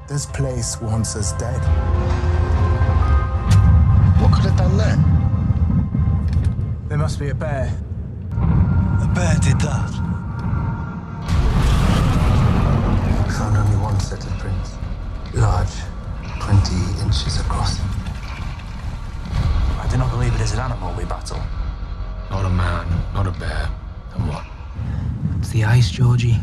This place wants us dead. What could have done that? There must be a bear. A bear did that. I found only one set of prints. Large, 20 inches across. I do not believe it is an animal we battle. Not a man, not a bear. Then what? It's the ice, Georgie.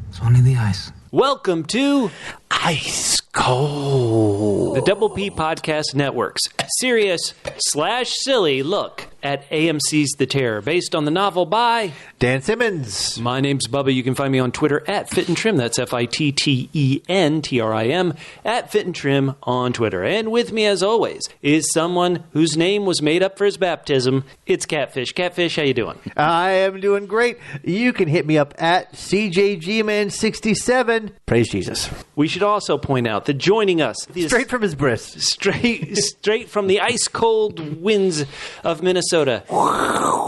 It's only the ice. Welcome to Ice Cold, the Double P Podcast Network's serious/silly look at AMC's The Terror, based on the novel by Dan Simmons. My name's Bubba. You can find me on Twitter at Fit and Trim. That's FITTENTRIM at Fit and Trim on Twitter. And with me, as always, is someone whose name was made up for his baptism. It's Catfish. Catfish, how you doing? I am doing great. You can hit me up at CJGman67. Praise Jesus. We should also point out that joining us Straight from his bris. straight from the ice cold winds of Minnesota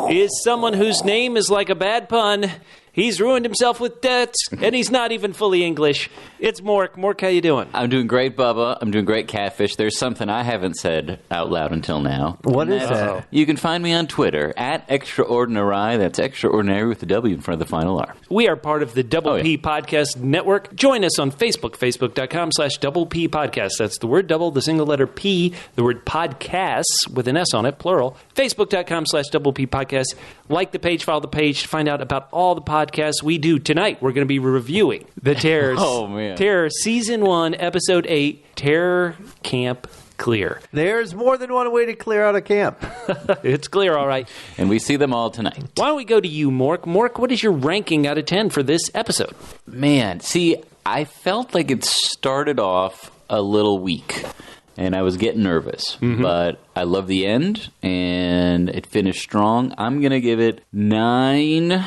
is someone whose name is like a bad pun. He's ruined himself with debts, and he's not even fully English. It's Mork. Mork, how you doing? I'm doing great, Bubba. I'm doing great, Catfish. There's something I haven't said out loud until now. What is that? You can find me on Twitter at Extraordinary. That's extraordinary with the W in front of the final R. We are part of the Double P Podcast Network. Join us on Facebook, facebook.com/Double P Podcast. That's the word double, the single letter P, the word podcasts with an S on it, plural. Facebook.com/Double P Podcast. Like the page, follow the page to find out about all the podcasts we do. Tonight, we're going to be reviewing The Terror. Terror Season 1, Episode 8, Terror Camp Clear. There's more than one way to clear out a camp. It's clear, all right. And we see them all tonight. Why don't we go to you, Mork? Mork, what is your ranking out of 10 for this episode? Man, see, I felt like it started off a little weak. And I was getting nervous. But I love the end, and it finished strong. I'm going to give it 9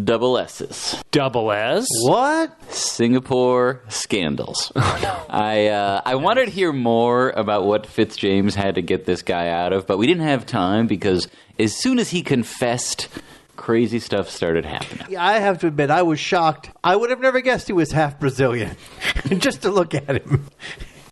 double S's. Double S? What? Singapore scandals. I wanted to hear more about what Fitzjames had to get this guy out of, but we didn't have time because as soon as he confessed, crazy stuff started happening. I have to admit, I was shocked. I would have never guessed he was half Brazilian. Just to look at him.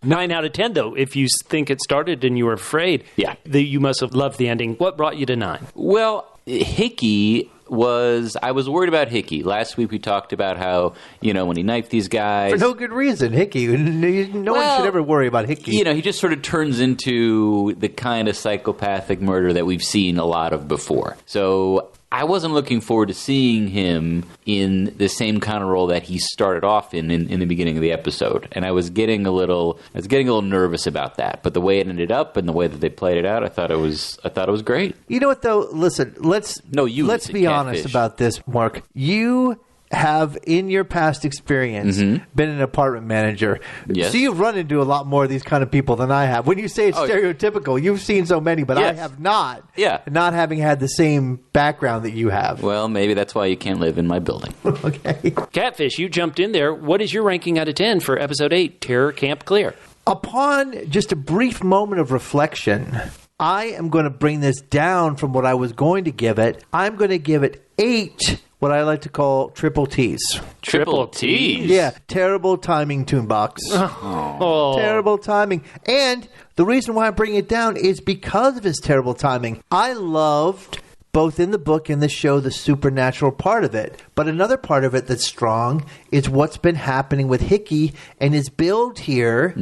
9 out of 10, though. If you think it started and you were afraid, you must have loved the ending. What brought you to 9? Well, Hickey I was worried about Hickey. Last week we talked about how, when he knifed these guys. For no good reason, Hickey. No one should ever worry about Hickey. He just sort of turns into the kind of psychopathic murder that we've seen a lot of before. So I wasn't looking forward to seeing him in the same kind of role that he started off in the beginning of the episode, and I was getting a little nervous about that. But the way it ended up and the way that they played it out, I thought it was great. You know what though? Listen, let's be honest about this, Mark. You have, in your past experience, been an apartment manager. Yes. So you've run into a lot more of these kind of people than I have. When you say it's stereotypical, you've seen so many, but I have not. Yeah. Not having had the same background that you have. Well, maybe that's why you can't live in my building. Okay. Catfish, you jumped in there. What is your ranking out of 10 for Episode 8, Terror Camp Clear? Upon just a brief moment of reflection, I am going to bring this down from what I was going to give it. I'm going to give it 8 what I like to call triple T's. Triple T's? Yeah. Terrible timing, Toonbox. Oh. Terrible timing. And the reason why I'm bringing it down is because of his terrible timing. I loved, both in the book and the show, the supernatural part of it. But another part of it that's strong is what's been happening with Hickey and his build here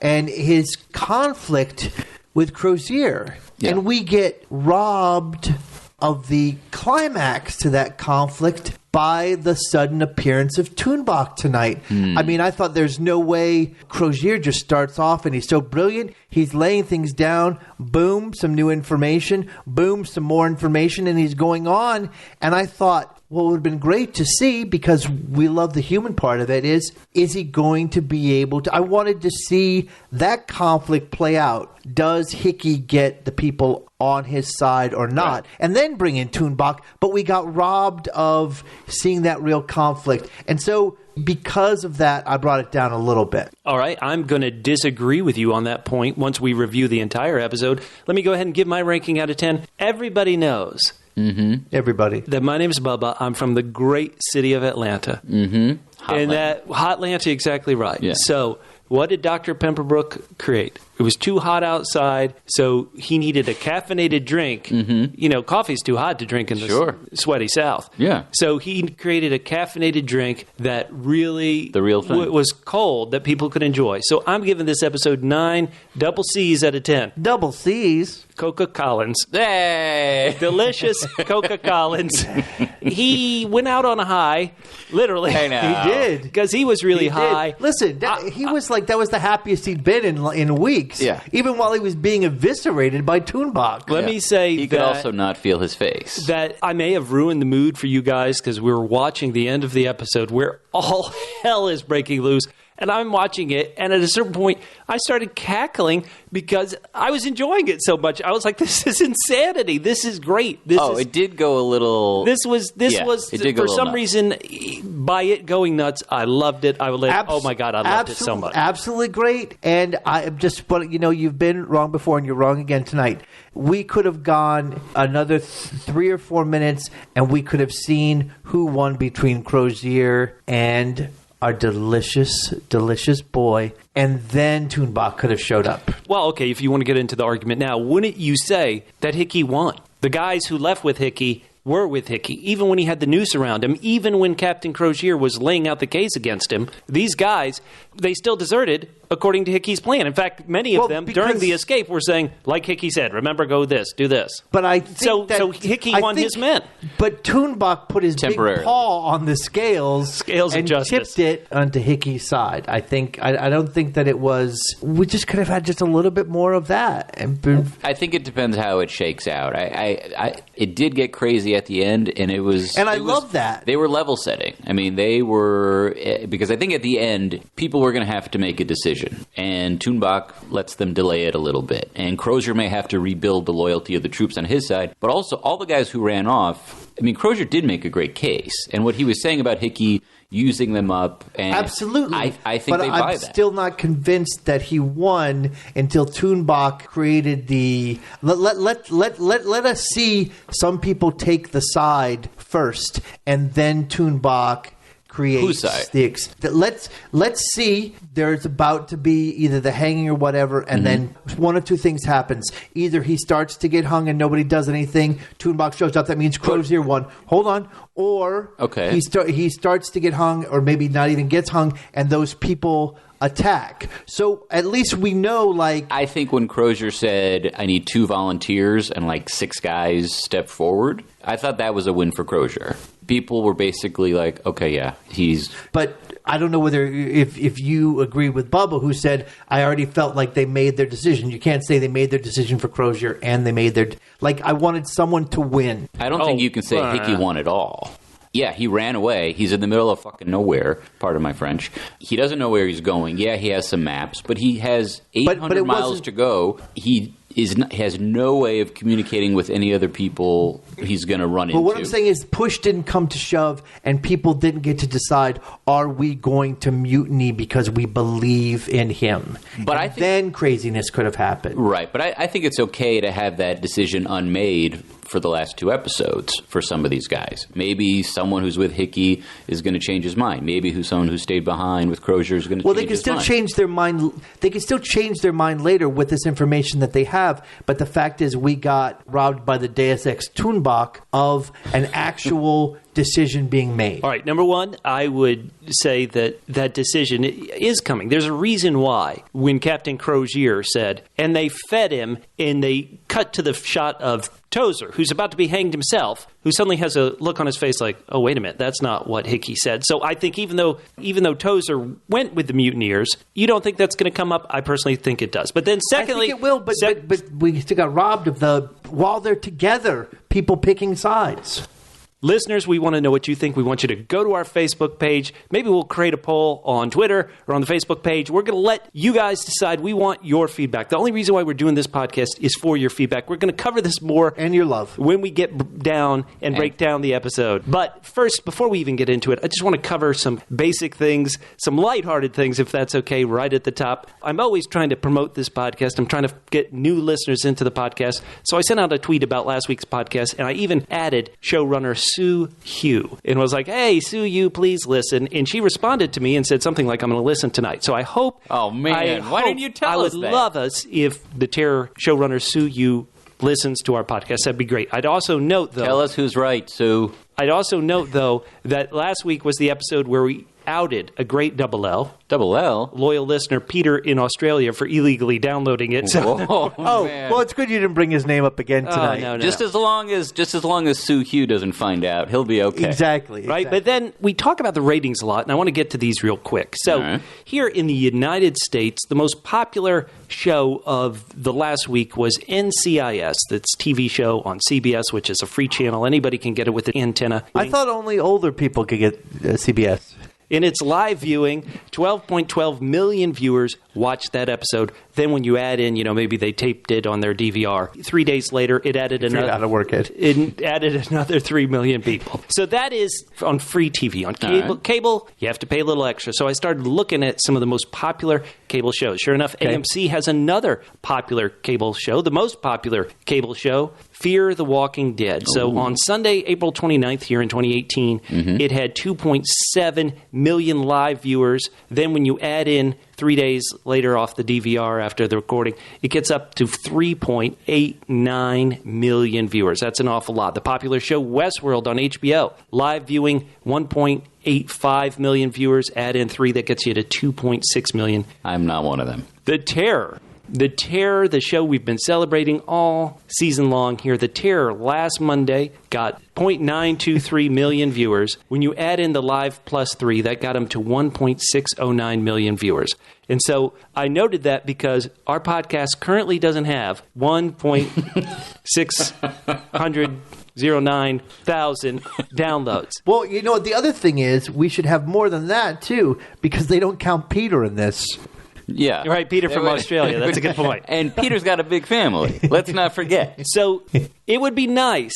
and his conflict with Crozier. Yeah. And we get robbed of the climax to that conflict by the sudden appearance of Tuunbaq tonight. I mean, I thought there's no way Crozier just starts off and he's so brilliant. He's laying things down. Boom, some new information. Boom, some more information. And he's going on. And I thought, what would have been great to see, because we love the human part of it, is he going to be able to... I wanted to see that conflict play out. Does Hickey get the people on his side or not? Right. And then bring in Tuunbaq. But we got robbed of seeing that real conflict. And so because of that, I brought it down a little bit. All right. I'm going to disagree with you on that point once we review the entire episode. Let me go ahead and give my ranking out of 10. Everybody knows... Everybody. My name is Bubba. I'm from the great city of Atlanta. Hot Lance, exactly right. Yeah. So what did Dr. Pemberbrook create? It was too hot outside, so he needed a caffeinated drink. Mm-hmm. You know, coffee's too hot to drink in the sweaty South. Yeah. So he created a caffeinated drink that really the real thing. Was cold that people could enjoy. So I'm giving this episode 9 double C's out of 10. Double C's? Coca Collins. Hey! Delicious Coca Collins. He went out on a high, literally. Hey, now. He did. Because he was really high. Listen, he was like, that was the happiest he'd been in weeks. Yeah. Even while he was being eviscerated by Tuunbaq. Let me say he could also not feel his face. That I may have ruined the mood for you guys because we were watching the end of the episode where all hell is breaking loose. And I'm watching it, and at a certain point, I started cackling because I was enjoying it so much. I was like, "This is insanity! This is great!" It did go a little. This was for some reason, by it going nuts, I loved it. I would let. Oh my God, I loved it so much. Absolutely great. And I just, but you've been wrong before, and you're wrong again tonight. We could have gone another 3 or 4 minutes, and we could have seen who won between Crozier and our delicious, delicious boy, and then Tuunbaq could have showed up. Well, okay, if you want to get into the argument now, wouldn't you say that Hickey won? The guys who left with Hickey were with Hickey, even when he had the noose around him, even when Captain Crozier was laying out the case against him. These guys, they still deserted according to Hickey's plan. In fact, many of them during the escape were saying, like Hickey said, remember, go this, do this. But I think so Hickey won his men. But Tuunbaq put his big paw on the scales and tipped it onto Hickey's side. I don't think that it was. We just could have had just a little bit more of that. I think it depends how it shakes out. It did get crazy at the end, and it was. And I love that they were level setting. I mean, they were because I think at the end people were going to have to make a decision. And Tuunbaq lets them delay it a little bit. And Crozier may have to rebuild the loyalty of the troops on his side. But also, all the guys who ran off, I mean, Crozier did make a great case. And what he was saying about Hickey using them up. And absolutely. I think they buy that. But I'm still not convinced that he won until Tuunbaq created the... Let us see some people take the side first, and then Tuunbaq creates let's see there's about to be either the hanging or whatever, and then one of two things happens. Either he starts to get hung and nobody does anything, Tuunbaq shows up, that means Crozier won. Hold on. Or he starts to get hung, or maybe not even gets hung, and those people attack. So at least we know, I think when Crozier said, I need 2 volunteers and 6 guys step forward, I thought that was a win for Crozier. People were basically like, okay, yeah, he's... But I don't know whether if you agree with Bubba, who said, I already felt like they made their decision. You can't say they made their decision for Crozier and they made their... I wanted someone to win. I don't think you can say Hickey won at all. Yeah, he ran away. He's in the middle of fucking nowhere, pardon my French. He doesn't know where he's going. Yeah, he has some maps, but he has 800 miles to go. He has no way of communicating with any other people he's going to run into. But what I'm saying is push didn't come to shove, and people didn't get to decide, are we going to mutiny because we believe in him? But I think then craziness could have happened. Right, but I think it's okay to have that decision unmade for the last 2 episodes for some of these guys. Maybe someone who's with Hickey is going to change his mind. Maybe someone who stayed behind with Crozier is going to change his mind. Well, they can still change their mind. They can still change their mind later with this information that they have. But the fact is, we got robbed by the Deus Ex Tuunbaq of an actual decision being made. All right, number one, I would say that decision is coming. There's a reason why when Captain Crozier said, and they fed him, and they cut to the shot of Tozer, who's about to be hanged himself, who suddenly has a look on his face like, oh, wait a minute, that's not what Hickey said. So I think even though Tozer went with the mutineers, you don't think that's going to come up? I personally think it does. But then secondly... I think it will, but we still got robbed of while they're together, people picking sides. Listeners, we want to know what you think. We want you to go to our Facebook page. Maybe we'll create a poll on Twitter or on the Facebook page. We're going to let you guys decide. We want your feedback. The only reason why we're doing this podcast is for your feedback. We're going to cover this more. And your love. When we get down and break down the episode. But first, before we even get into it, I just want to cover some basic things, some lighthearted things, if that's okay, right at the top. I'm always trying to promote this podcast. I'm trying to get new listeners into the podcast. So I sent out a tweet about last week's podcast, and I even added showrunner Soo Hugh and was like, hey, Soo Hugh, please listen. And she responded to me and said something like, I'm going to listen tonight. So I hope... Oh, man. Why didn't you tell us that? I would love us if the Terror showrunner Soo Hugh listens to our podcast. That'd be great. I'd also note, though... Tell us who's right, Sue. I'd also note, though, that last week was the episode where we outed a great Double L. Double L? Loyal listener Peter in Australia for illegally downloading it. So. Man. Well, it's good you didn't bring his name up again tonight. No. Just as long as Soo Hugh doesn't find out, he'll be okay. Exactly. Right? But then we talk about the ratings a lot, and I want to get to these real quick. So here in the United States, the most popular show of the last week was NCIS. That's TV show on CBS, which is a free channel. Anybody can get it with an antenna. I thought only older people could get CBS. In its live viewing, 12.12 million viewers watched that episode. Then when you add in, maybe they taped it on their DVR. 3 days later, it added another... How to work it. It added another 3 million people. So that is on free TV. On cable, you have to pay a little extra. So I started looking at some of the most popular cable shows. Sure enough, AMC has another popular cable show, the most popular cable show, Fear the Walking Dead. So on Sunday, April 29th here in 2018, it had 2.7 million live viewers. Then when you add in 3 days later off the DVR after the recording, it gets up to 3.89 million viewers. That's an awful lot. The popular show Westworld on HBO, live viewing 1.85 million viewers. Add in 3, that gets you to 2.6 million. I'm not one of them. The Terror. The Terror, the show we've been celebrating all season long here. The Terror last Monday got 0.923 million viewers. When you add in the live plus 3, that got them to 1.609 million viewers. And so I noted that because our podcast currently doesn't have 1.609,000 downloads. Well, the other thing is we should have more than that, too, because they don't count Peter in this. Yeah. Right, Peter from Australia. That's a good point. And Peter's got a big family. Let's not forget. So it would be nice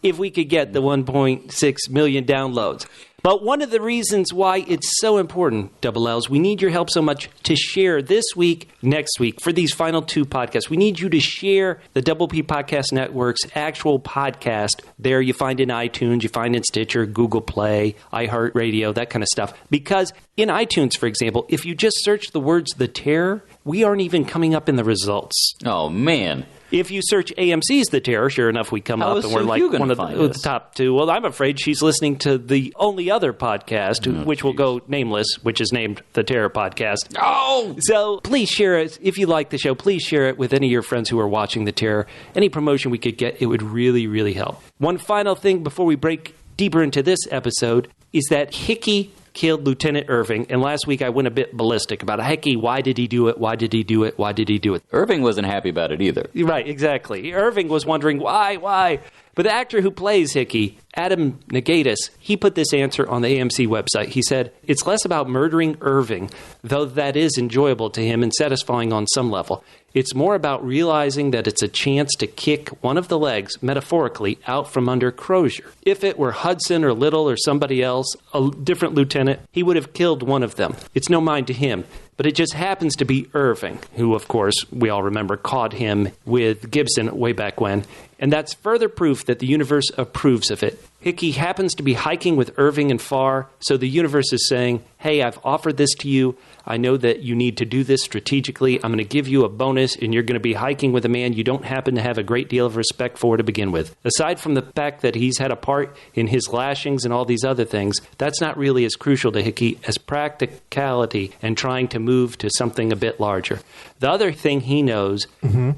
if we could get the 1.6 million downloads. But one of the reasons why it's so important, Double L's, we need your help so much to share this week, next week, for these final 2 podcasts. We need you to share the Double P Podcast Network's actual podcast. There you find in iTunes, you find in Stitcher, Google Play, iHeartRadio, that kind of stuff. Because in iTunes, for example, if you just search the words The Terror, we aren't even coming up in the results. Oh, man. If you search AMC's The Terror, sure enough, we come up and we're like one of the top 2. Well, I'm afraid she's listening to the only other podcast, which will go nameless, which is named The Terror Podcast. Oh! So please share it. If you like the show, please share it with any of your friends who are watching The Terror. Any promotion we could get, it would really, really help. One final thing before we break deeper into this episode is that Hickey killed Lieutenant Irving, and last week I went a bit ballistic about Hickey. Why did he do it? Why did he do it? Why did he do it? Irving wasn't happy about it either. Right, exactly. Irving was wondering why. But the actor who plays Hickey, Adam Nagaitis, he put this answer on the AMC website. He said, it's less about murdering Irving, though that is enjoyable to him and satisfying on some level. It's more about realizing that it's a chance to kick one of the legs, metaphorically, out from under Crozier. If it were Hudson or Little or somebody else, a different lieutenant, he would have killed one of them. It's no mind to him. But it just happens to be Irving, who, of course, we all remember, caught him with Gibson way back when. And that's further proof that the universe approves of it. Hickey happens to be hiking with Irving and Farr, so the universe is saying, hey, I've offered this to you. I know that you need to do this strategically. I'm going to give you a bonus, and you're going to be hiking with a man you don't happen to have a great deal of respect for to begin with. Aside from the fact that he's had a part in his lashings and all these other things, that's not really as crucial to Hickey as practicality and trying to move to something a bit larger. The other thing he knows,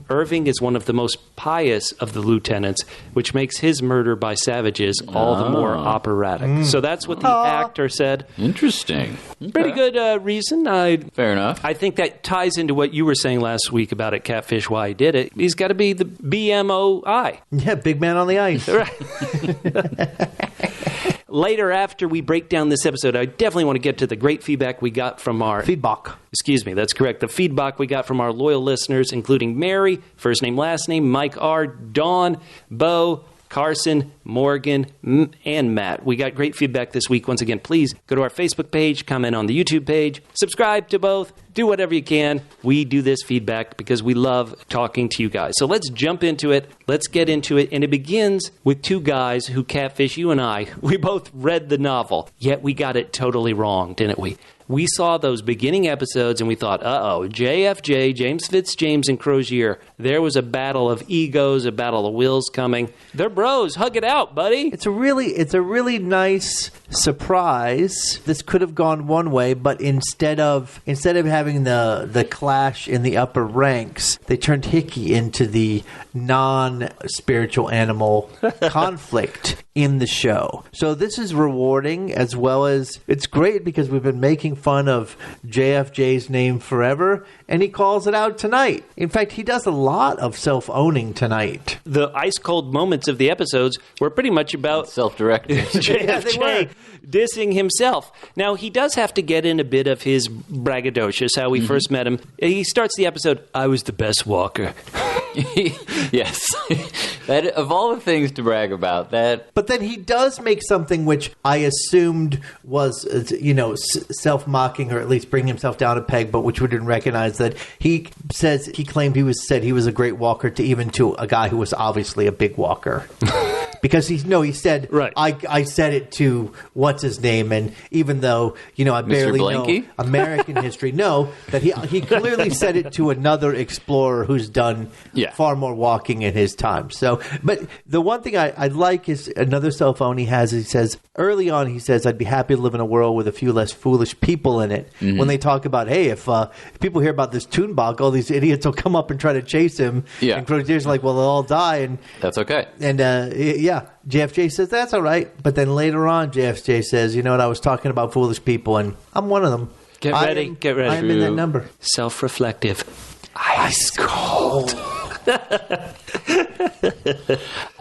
Irving is one of the most pious of the lieutenants, which makes his murder by savages all the more operatic. So that's what the actor said. Interesting. Okay. Pretty good reason. Fair enough. I think that ties into what you were saying last week about it, Catfish, why he did it. He's got to be the BMOI. Yeah, big man on the ice. Right. Later, after we break down this episode, I definitely want to get to the great feedback we got from our... Feedback. Excuse me, that's correct. The feedback we got from our loyal listeners, including Mary, first name, last name, Mike R., Dawn, Bo, Carson, Morgan, and Matt. We got great feedback this week. Once again, please go to our Facebook page, comment on the YouTube page, subscribe to both, do whatever you can. We do this feedback because we love talking to you guys. So let's jump into it. Let's get into it. And it begins with two guys who, Catfish, you and I, we both read the novel, yet we got it totally wrong, didn't we? We saw those beginning episodes and we thought, JFJ, James Fitzjames, and Crozier, there was a battle of egos, a battle of wills coming. They're bros. Hug it out, buddy. It's a really nice surprise. This could have gone one way, but instead of having the clash in the upper ranks, they turned Hickey into the non-spiritual animal conflict in the show. So this is rewarding, as well as it's great because we've been making fun of JFJ's name forever, and he calls it out tonight. In fact, he does a lot of self-owning tonight. The ice cold moments of the episodes were pretty much about self-directed. JFJ dissing himself. Now, he does have to get in a bit of his braggadocious, how we first met him. He starts the episode, I was the best walker. Yes. That, of all the things to brag about, that... But then he does make something which I assumed was, self-mocking, or at least bring himself down a peg, but which we didn't recognize, that he claimed he was a great walker to a guy who was obviously a big walker. Because he said, right. I said it to what's his name, and even though I barely know American history, that he clearly said it to another explorer who's done far more walking in his time. So, but the one thing I like is another cell phone he has. He says early on, I'd be happy to live in a world with a few less foolish people in it. Mm-hmm. When they talk about, hey, if people hear about this Tuunbaq, all these idiots will come up and try to chase him. Yeah. And Crozier's like, well, they'll all die, and that's okay. And JFJ says, that's all right. But then later on, JFJ says, you know what, I was talking about foolish people, and I'm one of them. Get ready. I'm in that number. Self-reflective. Ice cold.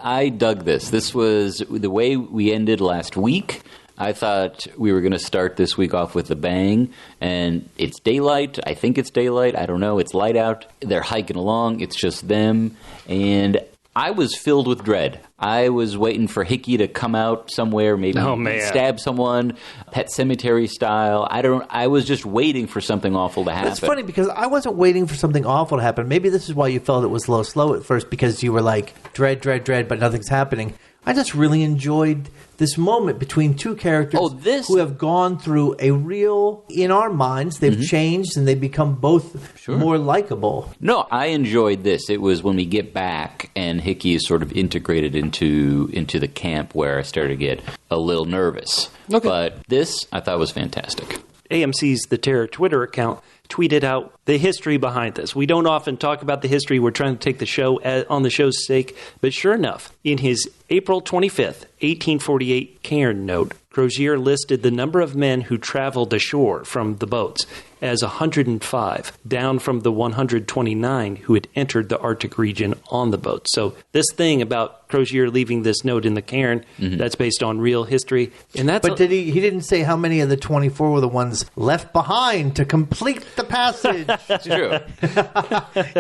I dug this. This was the way we ended last week. I thought we were going to start this week off with a bang, and it's daylight. I think it's daylight. I don't know. It's light out. They're hiking along. It's just them, and I was filled with dread. I was waiting for Hickey to come out somewhere, maybe stab someone, Pet Cemetery style. I was just waiting for something awful to happen. It's funny because I wasn't waiting for something awful to happen. Maybe this is why you felt it was a little slow at first, because you were like, dread, but nothing's happening. I just really enjoyed this moment between two characters who have gone through a real, in our minds, they've changed and they've become both more likable. No, I enjoyed this. It was when we get back and Hickey is sort of integrated into the camp where I started to get a little nervous. Okay. But this, I thought, was fantastic. AMC's The Terror Twitter account tweeted out the history behind this. We don't often talk about the history. We're trying to take the show on the show's sake. But sure enough, in his April 25th, 1848 cairn note, Crozier listed the number of men who traveled ashore from the boats as 105, down from the 129 who had entered the Arctic region on the boat. So this thing about Crozier leaving this note in the cairn, that's based on real history. And that's but he didn't say how many of the 24 were the ones left behind to complete the passage. It's true.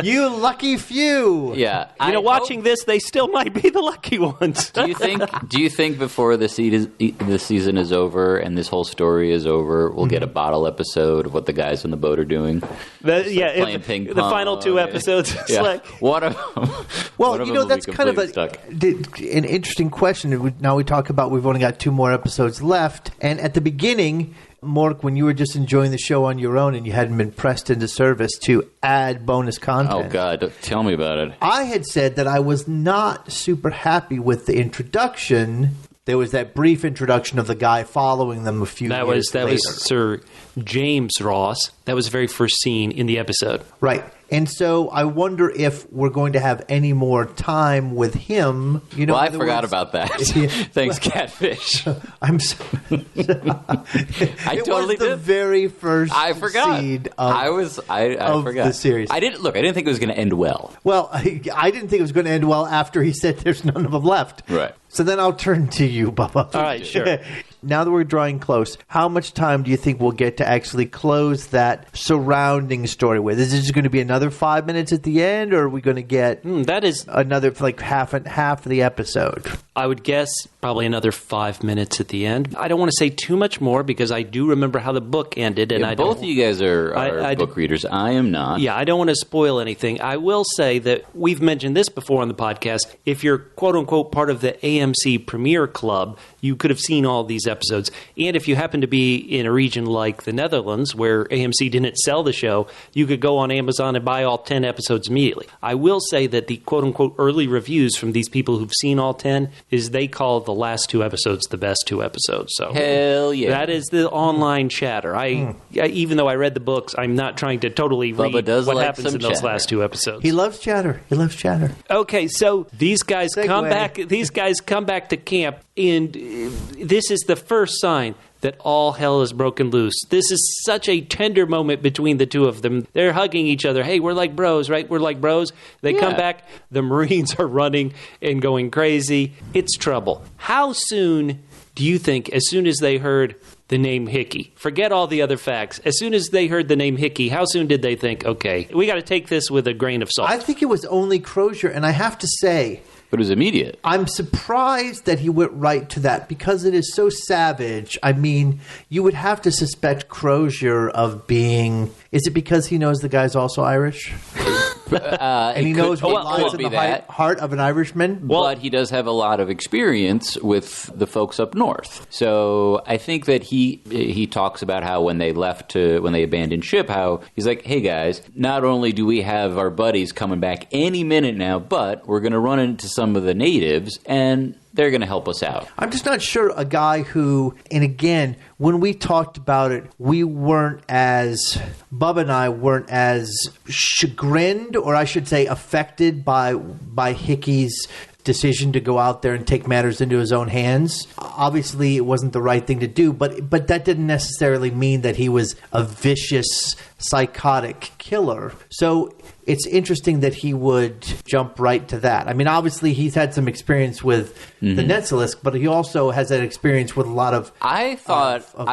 You lucky few. Yeah. Watching this, they still might be the lucky ones. Do you think before the season is over and this whole story is over, we'll get a bottle episode of what the guys on the boat are doing? Playing ping pong. The final two episodes. It's like one of them. Well, that's kind of an interesting question. Now we talk about we've only got 2 more episodes left, and at the beginning, Mork, when you were just enjoying the show on your own and you hadn't been pressed into service to add bonus content. Oh, God. Tell me about it. I had said that I was not super happy with the introduction. There was that brief introduction of the guy following them a few years later. That was Sir James Ross. That was the very first scene in the episode. Right. And so I wonder if we're going to have any more time with him. I forgot about that. Thanks, Catfish. I'm sorry. I totally did. The very first seed of the series. I didn't think it was going to end well. Well, I didn't think it was going to end well after he said there's none of them left. Right. So then I'll turn to you, Bubba. All right, sure. now that we're drawing close, how much time do you think we'll get to actually close that surrounding story with? Is it just going to be another 5 minutes at the end, or are we going to get that is another like half of the episode? I would guess probably another 5 minutes at the end. I don't want to say too much more because I do remember how the book ended, and both of you guys are book readers. I am not. Yeah, I don't want to spoil anything. I will say that we've mentioned this before on the podcast. If you're quote unquote part of the AMC Premiere Club, you could have seen all these episodes. And if you happen to be in a region like the Netherlands where AMC didn't sell the show, you could go on Amazon and buy all 10 episodes immediately. I will say that the quote unquote early reviews from these people who've seen all 10 is they call the last 2 episodes the best 2 episodes. So hell yeah. That is the online chatter. Even though I read the books, I'm not trying to totally read what happens in those last 2 episodes. He loves chatter. Okay, so these guys come back. These guys come back to camp, and this is the first sign that all hell is broken loose. This is such a tender moment between the two of them. They're hugging each other. Hey, we're like bros, right? We're like bros. They come back. The Marines are running and going crazy. It's trouble. How soon do you think, as soon as they heard the name Hickey, forget all the other facts, as soon as they heard the name Hickey, how soon did they think, okay, we got to take this with a grain of salt? I think it was only Crozier, and I have to say, but it was immediate. I'm surprised that he went right to that because it is so savage. I mean, you would have to suspect Crozier of being... Is it because he knows the guy's also Irish? And he knows what lies in the heart of an Irishman? But he does have a lot of experience with the folks up north. So I think that he talks about how when they abandoned ship, how he's like, hey guys, not only do we have our buddies coming back any minute now, but we're going to run into some of the natives and they're going to help us out. I'm just not sure a guy who, and again, when we talked about it, Bubba and I weren't as chagrined, or I should say affected by Hickey's decision to go out there and take matters into his own hands. Obviously, it wasn't the right thing to do, but that didn't necessarily mean that he was a vicious, psychotic killer. So it's interesting that he would jump right to that. I mean, obviously, he's had some experience with the Netzilisk, but he also has that experience with a lot of... I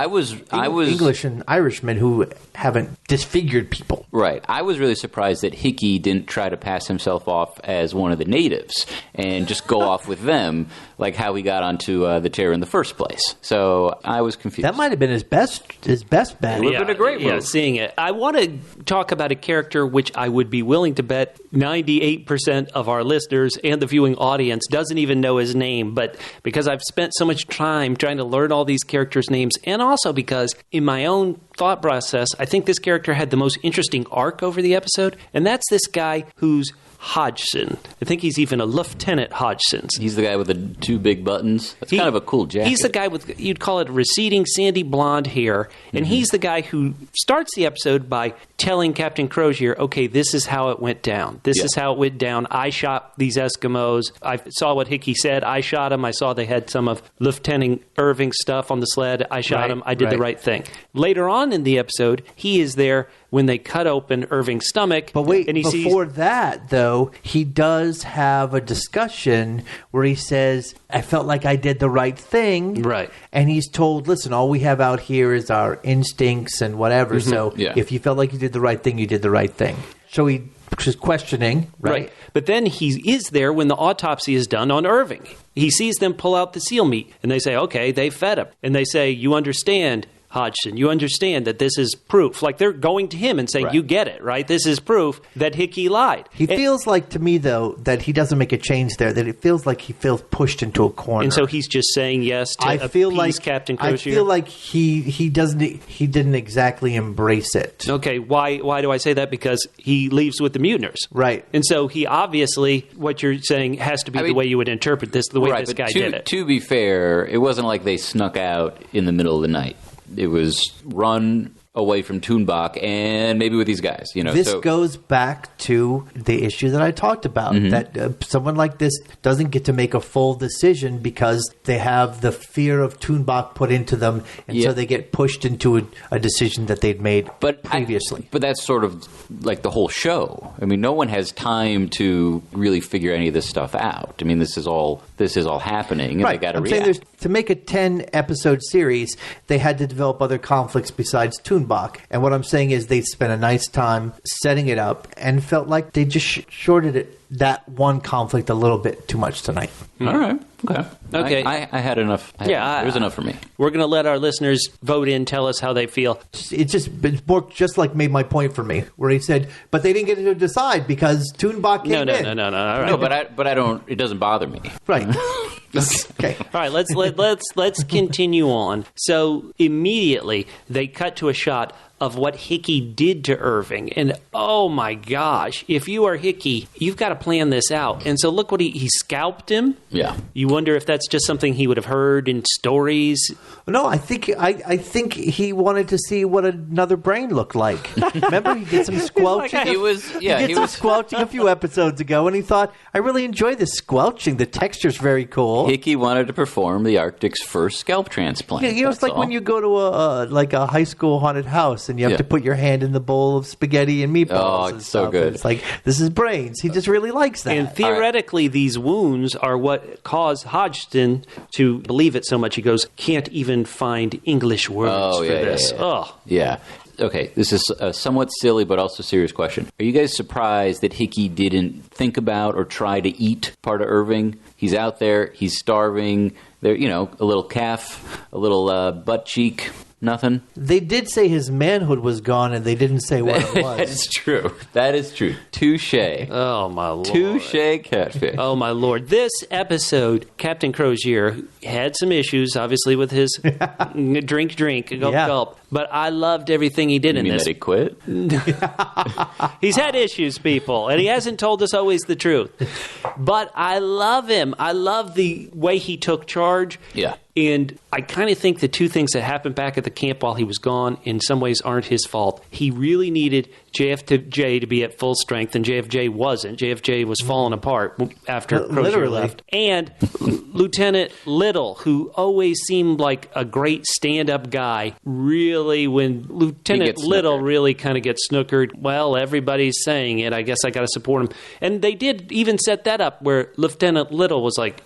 was English and Irishmen who haven't disfigured people. Right. I was really surprised that Hickey didn't try to pass himself off as one of the natives and just go off with them, like how he got onto the Terror in the first place. So I was confused. That might have been his best bet. It would have been a great move. Yeah, seeing it. I want to talk about a character which I would be willing to bet 98% of our listeners and the viewing audience doesn't even know his name, but because I've spent so much time trying to learn all these characters' names, and also because in my own thought process, I think this character had the most interesting arc over the episode, and that's this guy who's Hodgson. I think he's even a Lieutenant Hodgson. He's the guy with the 2 big buttons. That's kind of a cool jacket. He's the guy with, you'd call it receding sandy blonde hair. And he's the guy who starts the episode by telling Captain Crozier, okay, this is how it went down. This is how it went down. I shot these Eskimos. I saw what Hickey said. I shot him. I saw they had some of Lieutenant Irving's stuff on the sled. I shot him. I did the right thing. Later on in the episode, he is there when they cut open Irving's stomach. But wait, and before that, though, he does have a discussion where he says, I felt like I did the right thing. Right. And he's told, listen, all we have out here is our instincts and whatever. So if you felt like you did the right thing, you did the right thing. So he was questioning, right? But then he is there when the autopsy is done on Irving. He sees them pull out the seal meat, and they say, okay, they fed him. And they say, you understand, Hodgson, you understand that this is proof. Like, they're going to him and saying, you get it, right? This is proof that Hickey lied. He feels like, to me, though, that he doesn't make a change there, that it feels like he feels pushed into a corner. And so he's just saying yes to appease Captain Crozier? I feel like he didn't exactly embrace it. Okay, why do I say that? Because he leaves with the mutineers. Right. And so he obviously, what you're saying has to be the way you would interpret this, the way this guy did it. To be fair, it wasn't like they snuck out in the middle of the night. It was run away from Tuunbaq and maybe with these guys. This goes back to the issue that I talked about, that someone like this doesn't get to make a full decision because they have the fear of Tuunbaq put into them, and so they get pushed into a decision that they'd made previously. But that's sort of like the whole show. I mean, no one has time to really figure any of this stuff out. I mean, this is all happening, and right. they got to I'm react. saying to make a 10-episode series, they had to develop other conflicts besides Tuunbaq. And what I'm saying is they spent a nice time setting it up and felt like they just shorted it, that one conflict, a little bit too much tonight. All right. Okay. I had enough. There was enough for me. We're going to let our listeners vote in, tell us how they feel. It's more just like made my point for me, where he said, but they didn't get to decide because Tuunbaq came in. No. All right. No, but I don't. It doesn't bother me. Right. Okay. All right. Let's continue on. So immediately they cut to a shot of what Hickey did to Irving. And oh my gosh, if you are Hickey, you've got to plan this out. And so look what he scalped him. Yeah. You wonder if that's just something he would have heard in stories. No, I think he wanted to see what another brain looked like. Remember, he did some squelching. He was some squelching a few episodes ago, and he thought, I really enjoy this squelching. The texture's very cool. Hickey wanted to perform the Arctic's first scalp transplant. It's like when you go to a high school haunted house and you have to put your hand in the bowl of spaghetti and meatballs. Oh, and it's so stuff. good. It's like, this is brains. He just really likes that. And theoretically, these wounds are what caused Hodgson to believe it so much. He goes, can't even find English words for this. Oh. Yeah. Okay, this is a somewhat silly but also serious question. Are you guys surprised that Hickey didn't think about or try to eat part of Irving? He's out there. He's starving. There, a little calf, a little butt cheek. Nothing? They did say his manhood was gone, and they didn't say what it was. That is true. Touche. Oh, my Lord. Touche, Catfish. Oh, my Lord. This episode, Captain Crozier had some issues, obviously, with his drink, gulp. But I loved everything he did in this. That he quit? He's had issues, people, and he hasn't told us always the truth. But I love him. I love the way he took charge. Yeah. And I kind of think the two things that happened back at the camp while he was gone in some ways aren't his fault. He really needed JFJ to be at full strength, and JFJ wasn't. JFJ was falling apart after Crozier left. And Lieutenant Little, who always seemed like a great stand-up guy, really, when Lieutenant Little really kind of gets snookered, well, everybody's saying it. I guess I got to support him. And they did even set that up where Lieutenant Little was like,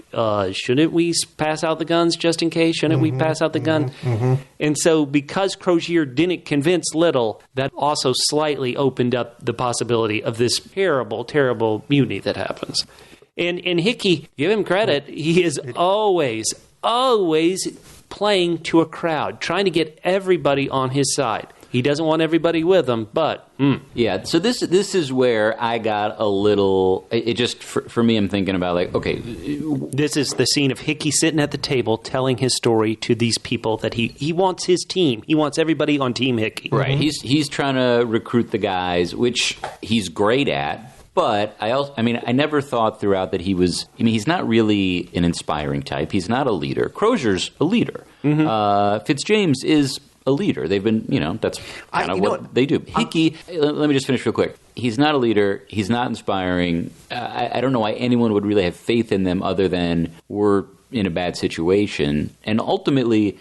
shouldn't we pass out the guns just in case? Shouldn't we pass out the gun? And so because Crozier didn't convince Little, that also slightly opened up the possibility of this terrible, terrible mutiny that happens. And Hickey, give him credit, he is always playing to a crowd, trying to get everybody on his side. He doesn't want everybody with him, but... Yeah, so this is where I got a little... It just, for me, I'm thinking about, like, okay... This is the scene of Hickey sitting at the table telling his story to these people that he wants his team. He wants everybody on Team Hickey. Right, he's trying to recruit the guys, which he's great at. But I never thought throughout that he was... he's not really an inspiring type. He's not a leader. Crozier's a leader. Fitzjames is... a leader. They've been, that's kind of what they do. Hickey, let me just finish real quick. He's not a leader. He's not inspiring. I don't know why anyone would really have faith in them other than we're in a bad situation. And ultimately,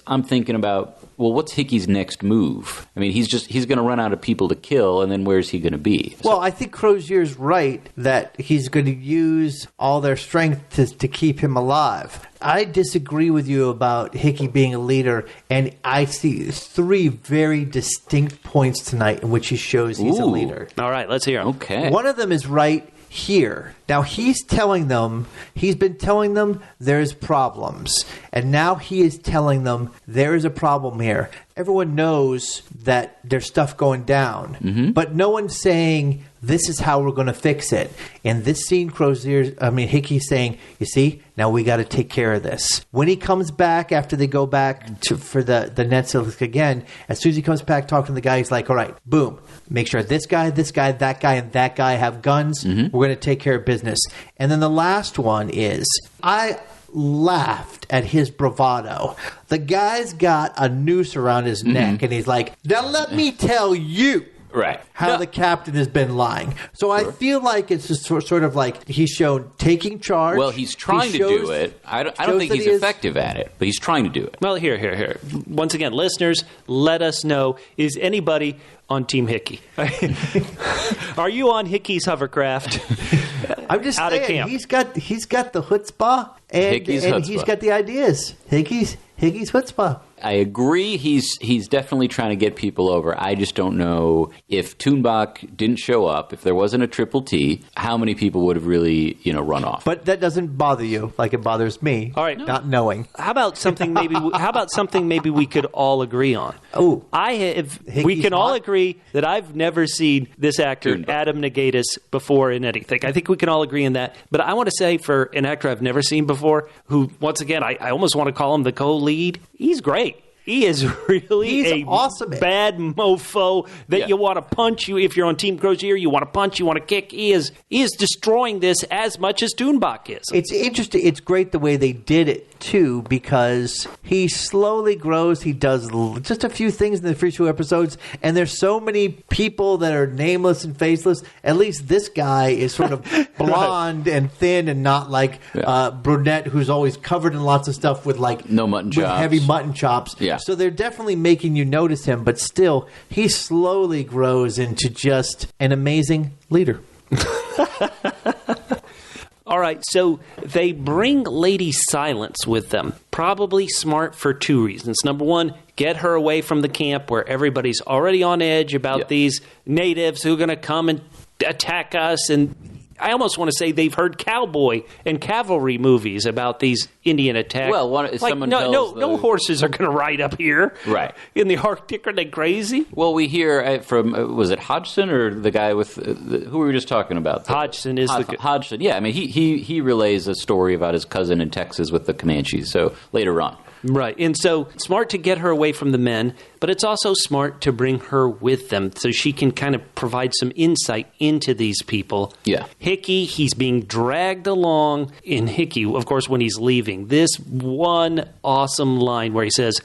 I'm thinking about, well, what's Hickey's next move? I mean, he's going to run out of people to kill, and then where's he going to be? Well, I think Crozier's right that he's going to use all their strength to keep him alive. I disagree with you about Hickey being a leader, and I see 3 very distinct points tonight in which he shows he's a leader. All right, let's hear him. Okay. One of them is right here. Now, he's been telling them there's problems. And now he is telling them there is a problem here. Everyone knows that there's stuff going down. But no one's saying, this is how we're going to fix it. In this scene, Hickey's saying, you see, now we got to take care of this. When he comes back, after they go back for the Netzilsk again, as soon as he comes back talking to the guy, he's like, all right, boom. Make sure this guy, that guy, and that guy have guns. We're going to take care of business. And then the last one is, I laughed at his bravado. The guy's got a noose around his neck, and he's like, now let me tell you Right. how the captain has been lying. So I feel like it's just sort of like he's shown taking charge. Well, he's trying to do it. I don't think he's effective at it, but he's trying to do it. Well, here. Once again, listeners, let us know, is anybody on Team Hickey? Are you on Hickey's hovercraft? I'm just out saying, of camp? he's got the chutzpah, and he's got the ideas. Hickey's chutzpah. I agree. He's definitely trying to get people over. I just don't know if Tuunbaq didn't show up, if there wasn't a triple T, how many people would have really, run off. But that doesn't bother you like it bothers me. All right, not knowing. How about something maybe we could all agree on? Oh, we can all agree that I've never seen this actor Tuunbaq. Adam Nagaitis before in anything. I think we can all agree in that. But I want to say, for an actor I've never seen before, who once again I almost want to call him the co-lead. He's great. He is really awesome. Bad mofo that you want to punch. If you're on Team Crozier, you want to punch, you want to kick. He is destroying this as much as Tuunbaq is. It's interesting. It's great the way they did it, too, because he slowly grows. He does just a few things in the first few episodes, and there's so many people that are nameless and faceless. At least this guy is sort of blonde and thin and not like brunette who's always covered in lots of stuff with like no mutton chops. With heavy mutton chops. Yeah. So they're definitely making you notice him, but still, he slowly grows into just an amazing leader. All right, so they bring Lady Silence with them. Probably smart for two reasons. Number one, get her away from the camp where everybody's already on edge about these natives who are going to come and attack us. And I almost want to say they've heard cowboy and cavalry movies about these Indian attacks. Well, no horses are going to ride up here. Right. In the Arctic, are they crazy? Well, we hear from, was it Hodgson or the guy with, who were we just talking about? Hodgson is Hodgson, yeah. I mean, he relays a story about his cousin in Texas with the Comanches, so later on. Right. And so smart to get her away from the men, but it's also smart to bring her with them so she can kind of provide some insight into these people. Yeah. Hickey, he's being dragged along in Hickey, of course, when he's leaving. This one awesome line where he says,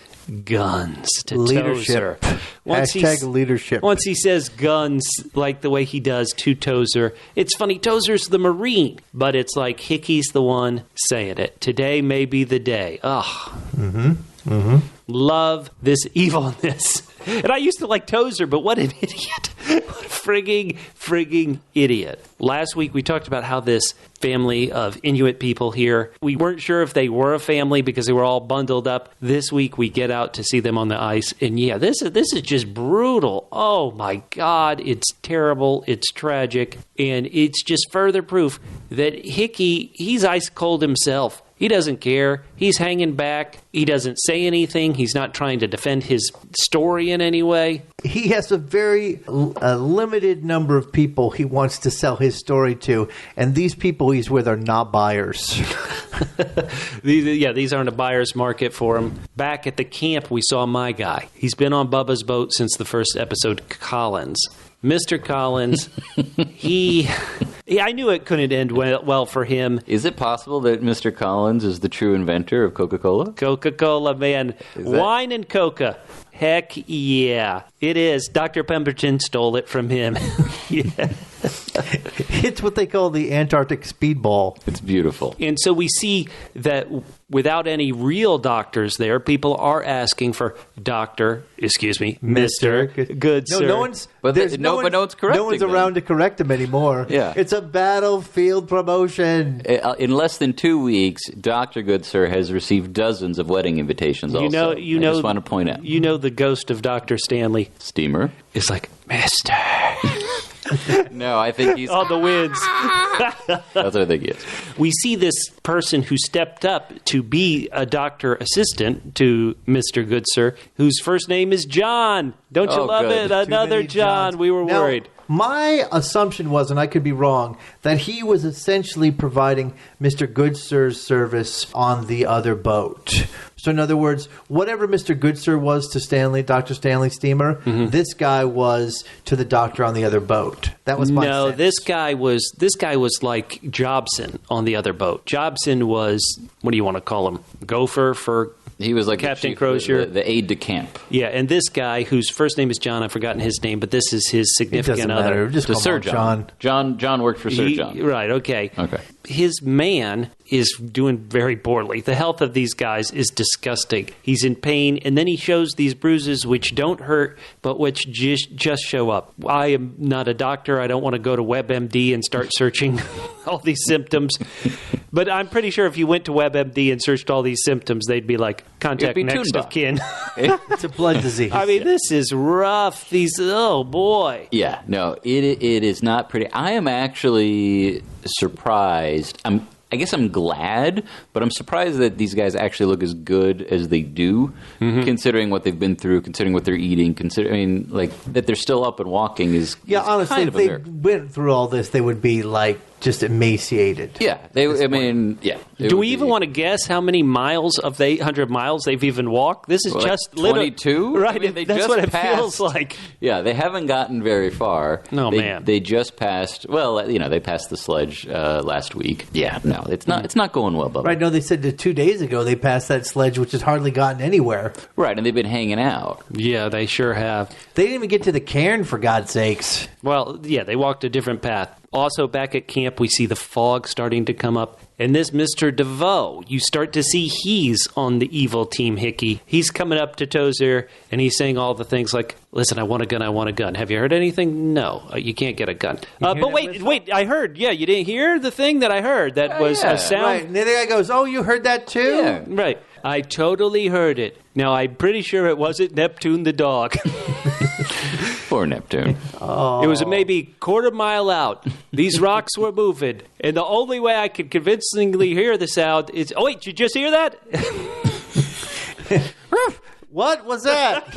guns to leadership. Tozer. Leadership. Once he says guns like the way he does to Tozer, it's funny. Tozer's the Marine, but it's like Hickey's the one saying it. Today may be the day. Ugh. Love this evilness. And I used to like Tozer, but what an idiot. What a frigging idiot. Last week we talked about how this family of Inuit people here, we weren't sure if they were a family because they were all bundled up. This week we get out to see them on the ice. And yeah, this is just brutal. Oh my God. It's terrible. It's tragic. And it's just further proof that Hickey, he's ice cold himself. He doesn't care. He's hanging back. He doesn't say anything. He's not trying to defend his story in any way. He has a very limited number of people he wants to sell his story to, and these people he's with are not buyers. These aren't a buyer's market for him. Back at the camp, we saw my guy. He's been on Bubba's boat since the first episode, Collins. Mr. Collins, I knew it couldn't end well for him. Is it possible that Mr. Collins is the true inventor of Coca-Cola? Coca-Cola, man. Wine and Coca. Heck yeah. It is. Dr. Pemberton stole it from him. Yeah. It's what they call the Antarctic speedball. It's beautiful. And so we see that without any real doctors there, people are asking for Mr. Good Sir. No one's correcting no one's them. around to correct him anymore. Yeah. It's a battlefield promotion. In less than 2 weeks, Dr. Good Sir has received dozens of wedding invitations also. I just want to point out. You know the ghost of Dr. Stanley. Steamer? It's like, Mister. No, I think he's... All the winds. That's what I think he is. We see this person who stepped up to be a doctor assistant to Mr. Goodsir, whose first name is John. Don't you love good. it? Another many John. Johns. We were Now, worried. My assumption was, and I could be wrong, that he was essentially providing Mr. Goodsir's service on the other boat. So in other words, whatever Mr. Goodsir was to Stanley, Dr. Stanley Steamer, this guy was to the doctor on the other boat. That was my sense. this guy was like Jobson on the other boat. Jobson was, what do you want to call him? Gopher for He was like Captain the chief, Crozier. the aide de camp. Yeah, and this guy, whose first name is John, I've forgotten his name, but this is his It significant doesn't matter. other. Just The call Sir him John. John worked for Sir John. Right, okay. Okay. His man is doing very poorly. The health of these guys is disgusting. He's in pain, and then he shows these bruises which don't hurt, but which just show up. I am not a doctor. I don't want to go to WebMD and start searching all these symptoms. But I'm pretty sure if you went to WebMD and searched all these symptoms, they'd be like, contact It'd be next of Tuunbaq. kin. It's a blood disease. I mean, this is rough. Oh, boy. Yeah, no, it is not pretty. I am actually surprised. I guess I'm glad, but I'm surprised that these guys actually look as good as they do, considering what they've been through, considering what they're eating, considering like that they're still up and walking is honestly, kind if of a they miracle. went through all this, they would be like just emaciated. Yeah, they. I mean, yeah. Do we even want to guess how many miles of the 800 miles they've even walked? This is like just literally 22, right? I mean, they that's just what it passed. feels like. Yeah, they haven't gotten very far. Oh, man. They just passed. Well, they passed the sledge last week. Yeah, no, it's not. It's not going well, Bubba. Right, no, they said that 2 days ago they passed that sledge, which has hardly gotten anywhere. Right, and they've been hanging out. Yeah, they sure have. They didn't even get to the cairn, for God's sakes. Well, yeah, they walked a different path. Also, back at camp, we see the fog starting to come up. And this Mr. DeVoe, you start to see he's on the evil team, Hickey. He's coming up to Tozier, and he's saying all the things like, listen, I want a gun, I want a gun. Have you heard anything? No, you can't get a gun. But wait, I heard. Yeah, you didn't hear the thing that I heard that was yeah. a sound? Right, and the other guy goes, oh, you heard that too? Yeah. Right. I totally heard it. Now, I'm pretty sure it wasn't Neptune the dog. Poor Neptune. It was maybe quarter mile out. These rocks were moving. And the only way I could convincingly hear the sound is... Oh, wait, did you just hear that? What was that?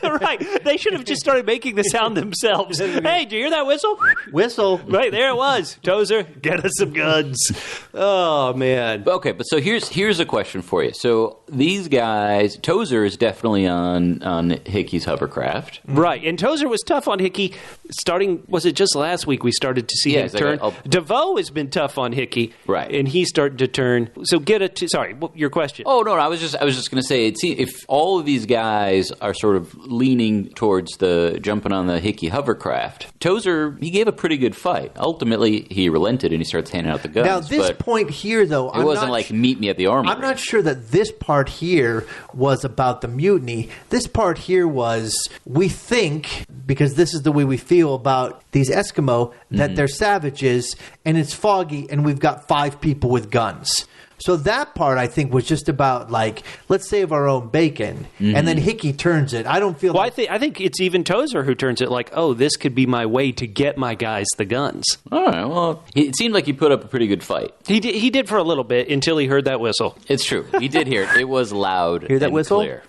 Right. They should have just started making the sound themselves. Hey, did you hear that whistle? Whistle. Right, there it was. Tozer, get us some guns. Oh, man. Okay, but so here's a question for you. So these guys, Tozer is definitely on Hickey's hovercraft. Right, and Tozer was tough on Hickey starting, was it just last week we started to see him turn? DeVoe has been tough on Hickey. Right. And he's starting to turn. So sorry, your question. Oh, no, I was just going to say, if all of these guys are sort of leaning towards the jumping on the Hickey hovercraft, Tozer, he gave a pretty good fight. Ultimately, he relented and he starts handing out the guns. Now, this point here, though, it wasn't like meet me at the armory. I'm not sure that this part here was about the mutiny. This part here was, we think, because this is the way we feel about these Eskimo, that they're savages, and it's foggy, and we've got 5 people with guns. So that part, I think, was just about, like, let's save our own bacon. And then Hickey turns it. I don't feel Well, like... I think it's even Tozer who turns it like, oh, this could be my way to get my guys the guns. All right, well, it seemed like he put up a pretty good fight. He did for a little bit until he heard that whistle. It's true. He did hear it. It was loud Hear that and whistle? clear.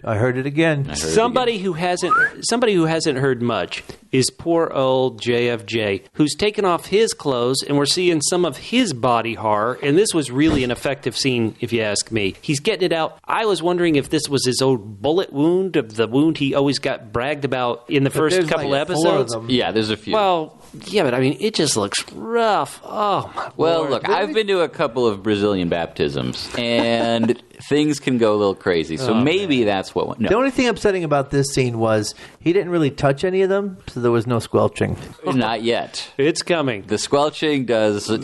I heard it again. Somebody who hasn't heard much is poor old JFJ, who's taken off his clothes, and we're seeing some of his body horror. And this was really an effective scene, if you ask me. He's getting it out. I was wondering if this was his old bullet wound, of the wound he always got bragged about in the first there's couple like 4 of episodes. them. Yeah, there's a few. Well, yeah, but I mean, it just looks rough. Oh my Well, Lord. look, I've been to a couple of Brazilian baptisms, and things can go a little crazy. So maybe that's what went. No. The only thing upsetting about this scene was he didn't really touch any of them, so there was no squelching. Not yet. It's coming. The squelching does show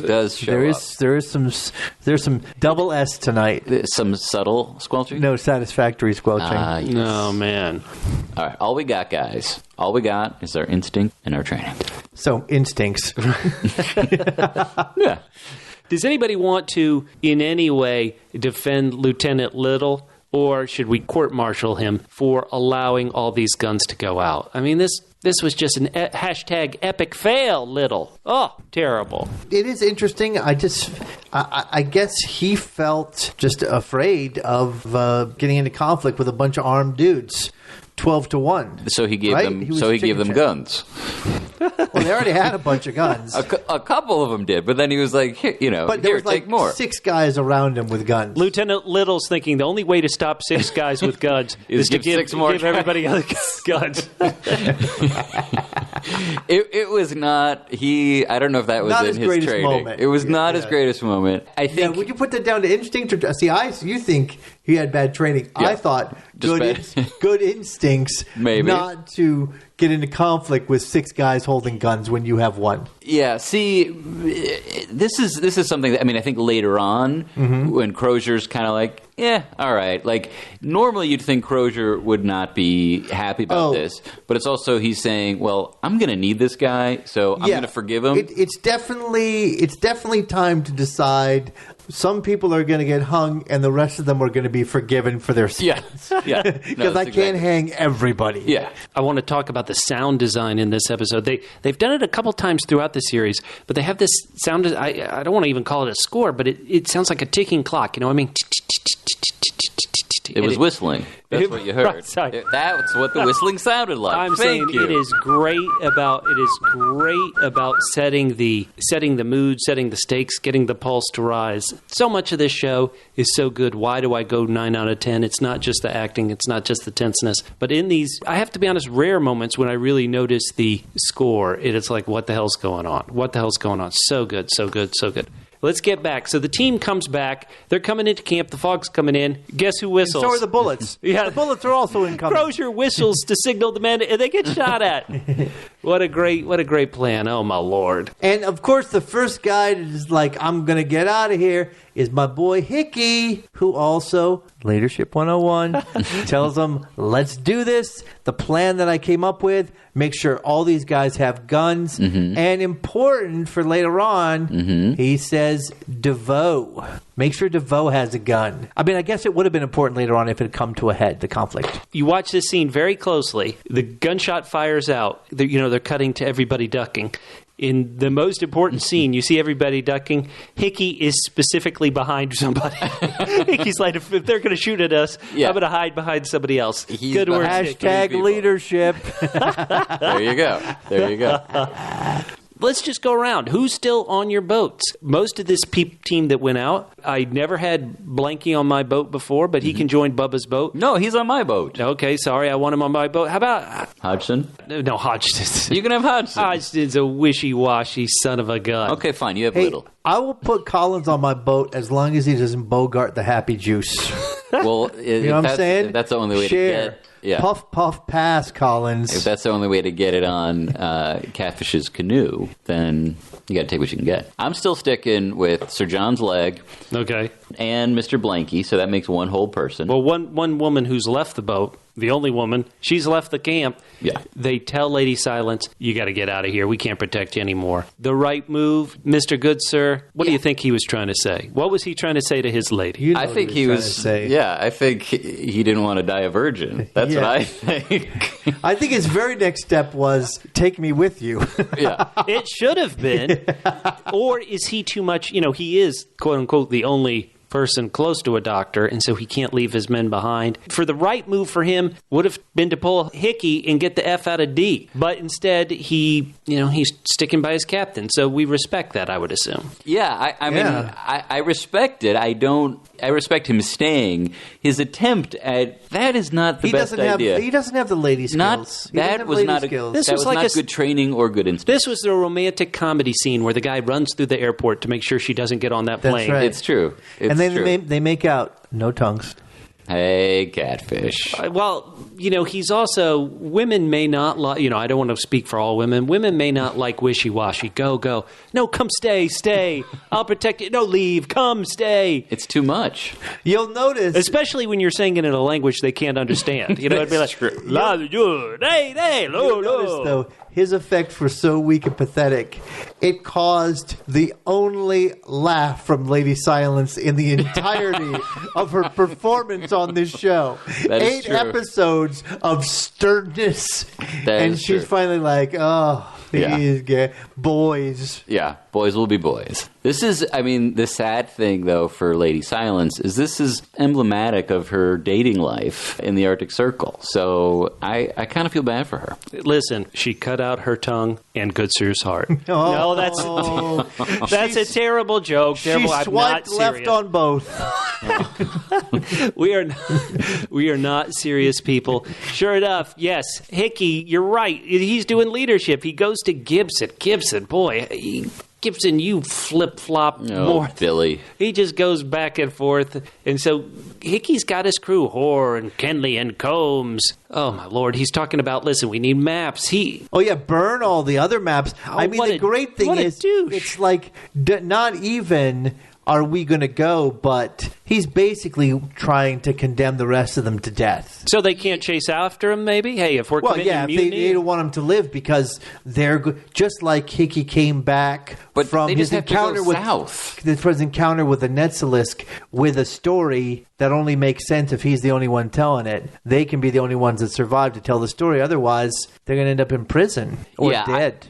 There's some double S tonight. some subtle squelching. No satisfactory squelching. Yes. Oh man. All right, all we got, guys. All we got is our instinct and our training. So instincts. Yeah. Does anybody want to, in any way, defend Lieutenant Little, or should we court-martial him for allowing all these guns to go out? I mean, this was just an hashtag epic fail, Little. Oh, terrible. It is interesting. I guess he felt just afraid of getting into conflict with a bunch of armed dudes. 12-1. So he gave Right? them. He was So he gave chicken them shit. guns. Well, they already had a bunch of guns. A couple of them did, but then he was like, here, But there was take more. 6 guys around him with guns. Lieutenant Little's thinking the only way to stop 6 guys with guns is to give 6 more give everybody other guns. It was not. I don't know if that was Not in his his greatest training. moment. It was not his greatest moment. I Yeah, think. would you put that down to instinct? Or, see, you think he had bad training. Yeah. I thought Just good instincts Maybe. not to get into conflict with 6 guys holding guns when you have one. Yeah, see, this is something that, I think later on, when Crozier's kind of like, yeah, all right. Like, normally you'd think Crozier would not be happy about this, but it's also he's saying, well, I'm going to need this guy, so I'm going to forgive him. It's definitely time to decide. Some people are going to get hung, and the rest of them are going to be forgiven for their sins. Yeah. Because I can't hang everybody. Yeah. I want to talk about the sound design in this episode. They've done it a couple times throughout the series, but they have this sound. I don't want to even call it a score, but it sounds like a ticking clock. You know what I mean? It was whistling. That's what you heard. Right, sorry. That's what the whistling sounded like. I'm saying it is great about setting the mood, setting the stakes, getting the pulse to rise. So much of this show is so good. Why do I go 9 out of 10? It's not just the acting, it's not just the tenseness, but in these, I have to be honest, rare moments when I really notice the score, it's like, what the hell's going on? What the hell's going on? So good, so good, so good. Let's get back. So the team comes back. They're coming into camp. The fog's coming in. Guess who whistles? So are the bullets. Yeah. The bullets are also incoming. Crozier whistles to signal the men, and they get shot at. What a great plan. Oh, my Lord. And, of course, the first guy that is like, I'm going to get out of here, is my boy Hickey, who also, Leadership 101, tells them, let's do this. The plan that I came up with, make sure all these guys have guns. And important for later on, he says, DeVoe. Make sure DeVoe has a gun. I guess it would have been important later on if it had come to a head, the conflict. You watch this scene very closely. The gunshot fires out. They're cutting to everybody ducking. In the most important scene, you see everybody ducking. Hickey is specifically behind somebody. Hickey's like, if they're going to shoot at us, I'm going to hide behind somebody else. Good work. Hashtag leadership. There you go. Let's just go around. Who's still on your boats? Most of this team that went out, I never had Blanky on my boat before, but he can join Bubba's boat. No, he's on my boat. Okay, sorry, I want him on my boat. How about Hodgson? No, Hodgson. You can have Hodgson. Hodgson's a wishy-washy son of a gun. Okay, fine. You have Hey, Little. I will put Collins on my boat as long as he doesn't bogart the happy juice. Well, You know what I'm saying? If that's the only way Share. to get. Yeah. Puff, puff, pass, Collins. If that's the only way to get it on Catfish's canoe, then you got to take what you can get. I'm still sticking with Sir John's leg Okay. and Mr. Blanky, so that makes one whole person. Well, one woman who's left the boat, the only woman, she's left the camp. Yeah. They tell Lady Silence, you got to get out of here. We can't protect you anymore. The right move, Mr. Good Sir. What do you think he was trying to say? What was he trying to say to his lady? You know I what think he trying was. to say. Yeah, I think he didn't want to die a virgin. That's what I think. I think his very next step was, take me with you. Yeah. It should have been. Or is he too much, he is, quote unquote, the only person close to a doctor, and so he can't leave his men behind. For the right move for him would have been to pull Hickey and get the F out of D. But instead, he's sticking by his captain. So we respect that, I would assume. Yeah, I mean, I respect it. I respect him staying. His attempt at that is not the best idea. He doesn't have the lady skills. That was not good training or good instinct. This was the romantic comedy scene where the guy runs through the airport to make sure she doesn't get on that plane. Right. It's true. And then they make out. No tongues. Hey, Catfish. Well, he's also, women may not like, I don't want to speak for all women. Women may not like wishy-washy. Go. No, come stay. I'll protect you. No, leave. Come stay. It's too much. You'll notice. Especially when you're saying it in a language they can't understand. It'd be like, true. You'll notice, though, his effects were so weak and pathetic, it caused the only laugh from Lady Silence in the entirety of her performance on this show. That is 8 true. episodes of sternness, That and is she's true. finally like, oh, these boys. Yeah. Boys will be boys. This is, I mean, the sad thing, though, for Lady Silence is this is emblematic of her dating life in the Arctic Circle. So I kind of feel bad for her. Listen, she cut out her tongue and Goodsir's heart. No, that's a terrible joke. She Terrible. I'm not swiped left serious. on both. We are not serious people. Sure enough, yes, Hickey, you're right. He's doing leadership. He goes to Gibson. Gibson, boy, Gibson, you flip-flop more. Billy. He just goes back and forth. And so Hickey's got his crew, Hoare and Kenley and Combs. Oh, my Lord. He's talking about, listen, we need maps. Oh, yeah, burn all the other maps. I mean, the great thing is, it's like not even are we going to go, but he's basically trying to condemn the rest of them to death. So they can't chase after him, maybe? Hey, if we're committing mutiny? They don't want him to live because they're just like Hickey came back from his encounter with the Netzilisk with a story that only makes sense if he's the only one telling it. They can be the only ones that survive to tell the story. Otherwise, they're going to end up in prison or dead.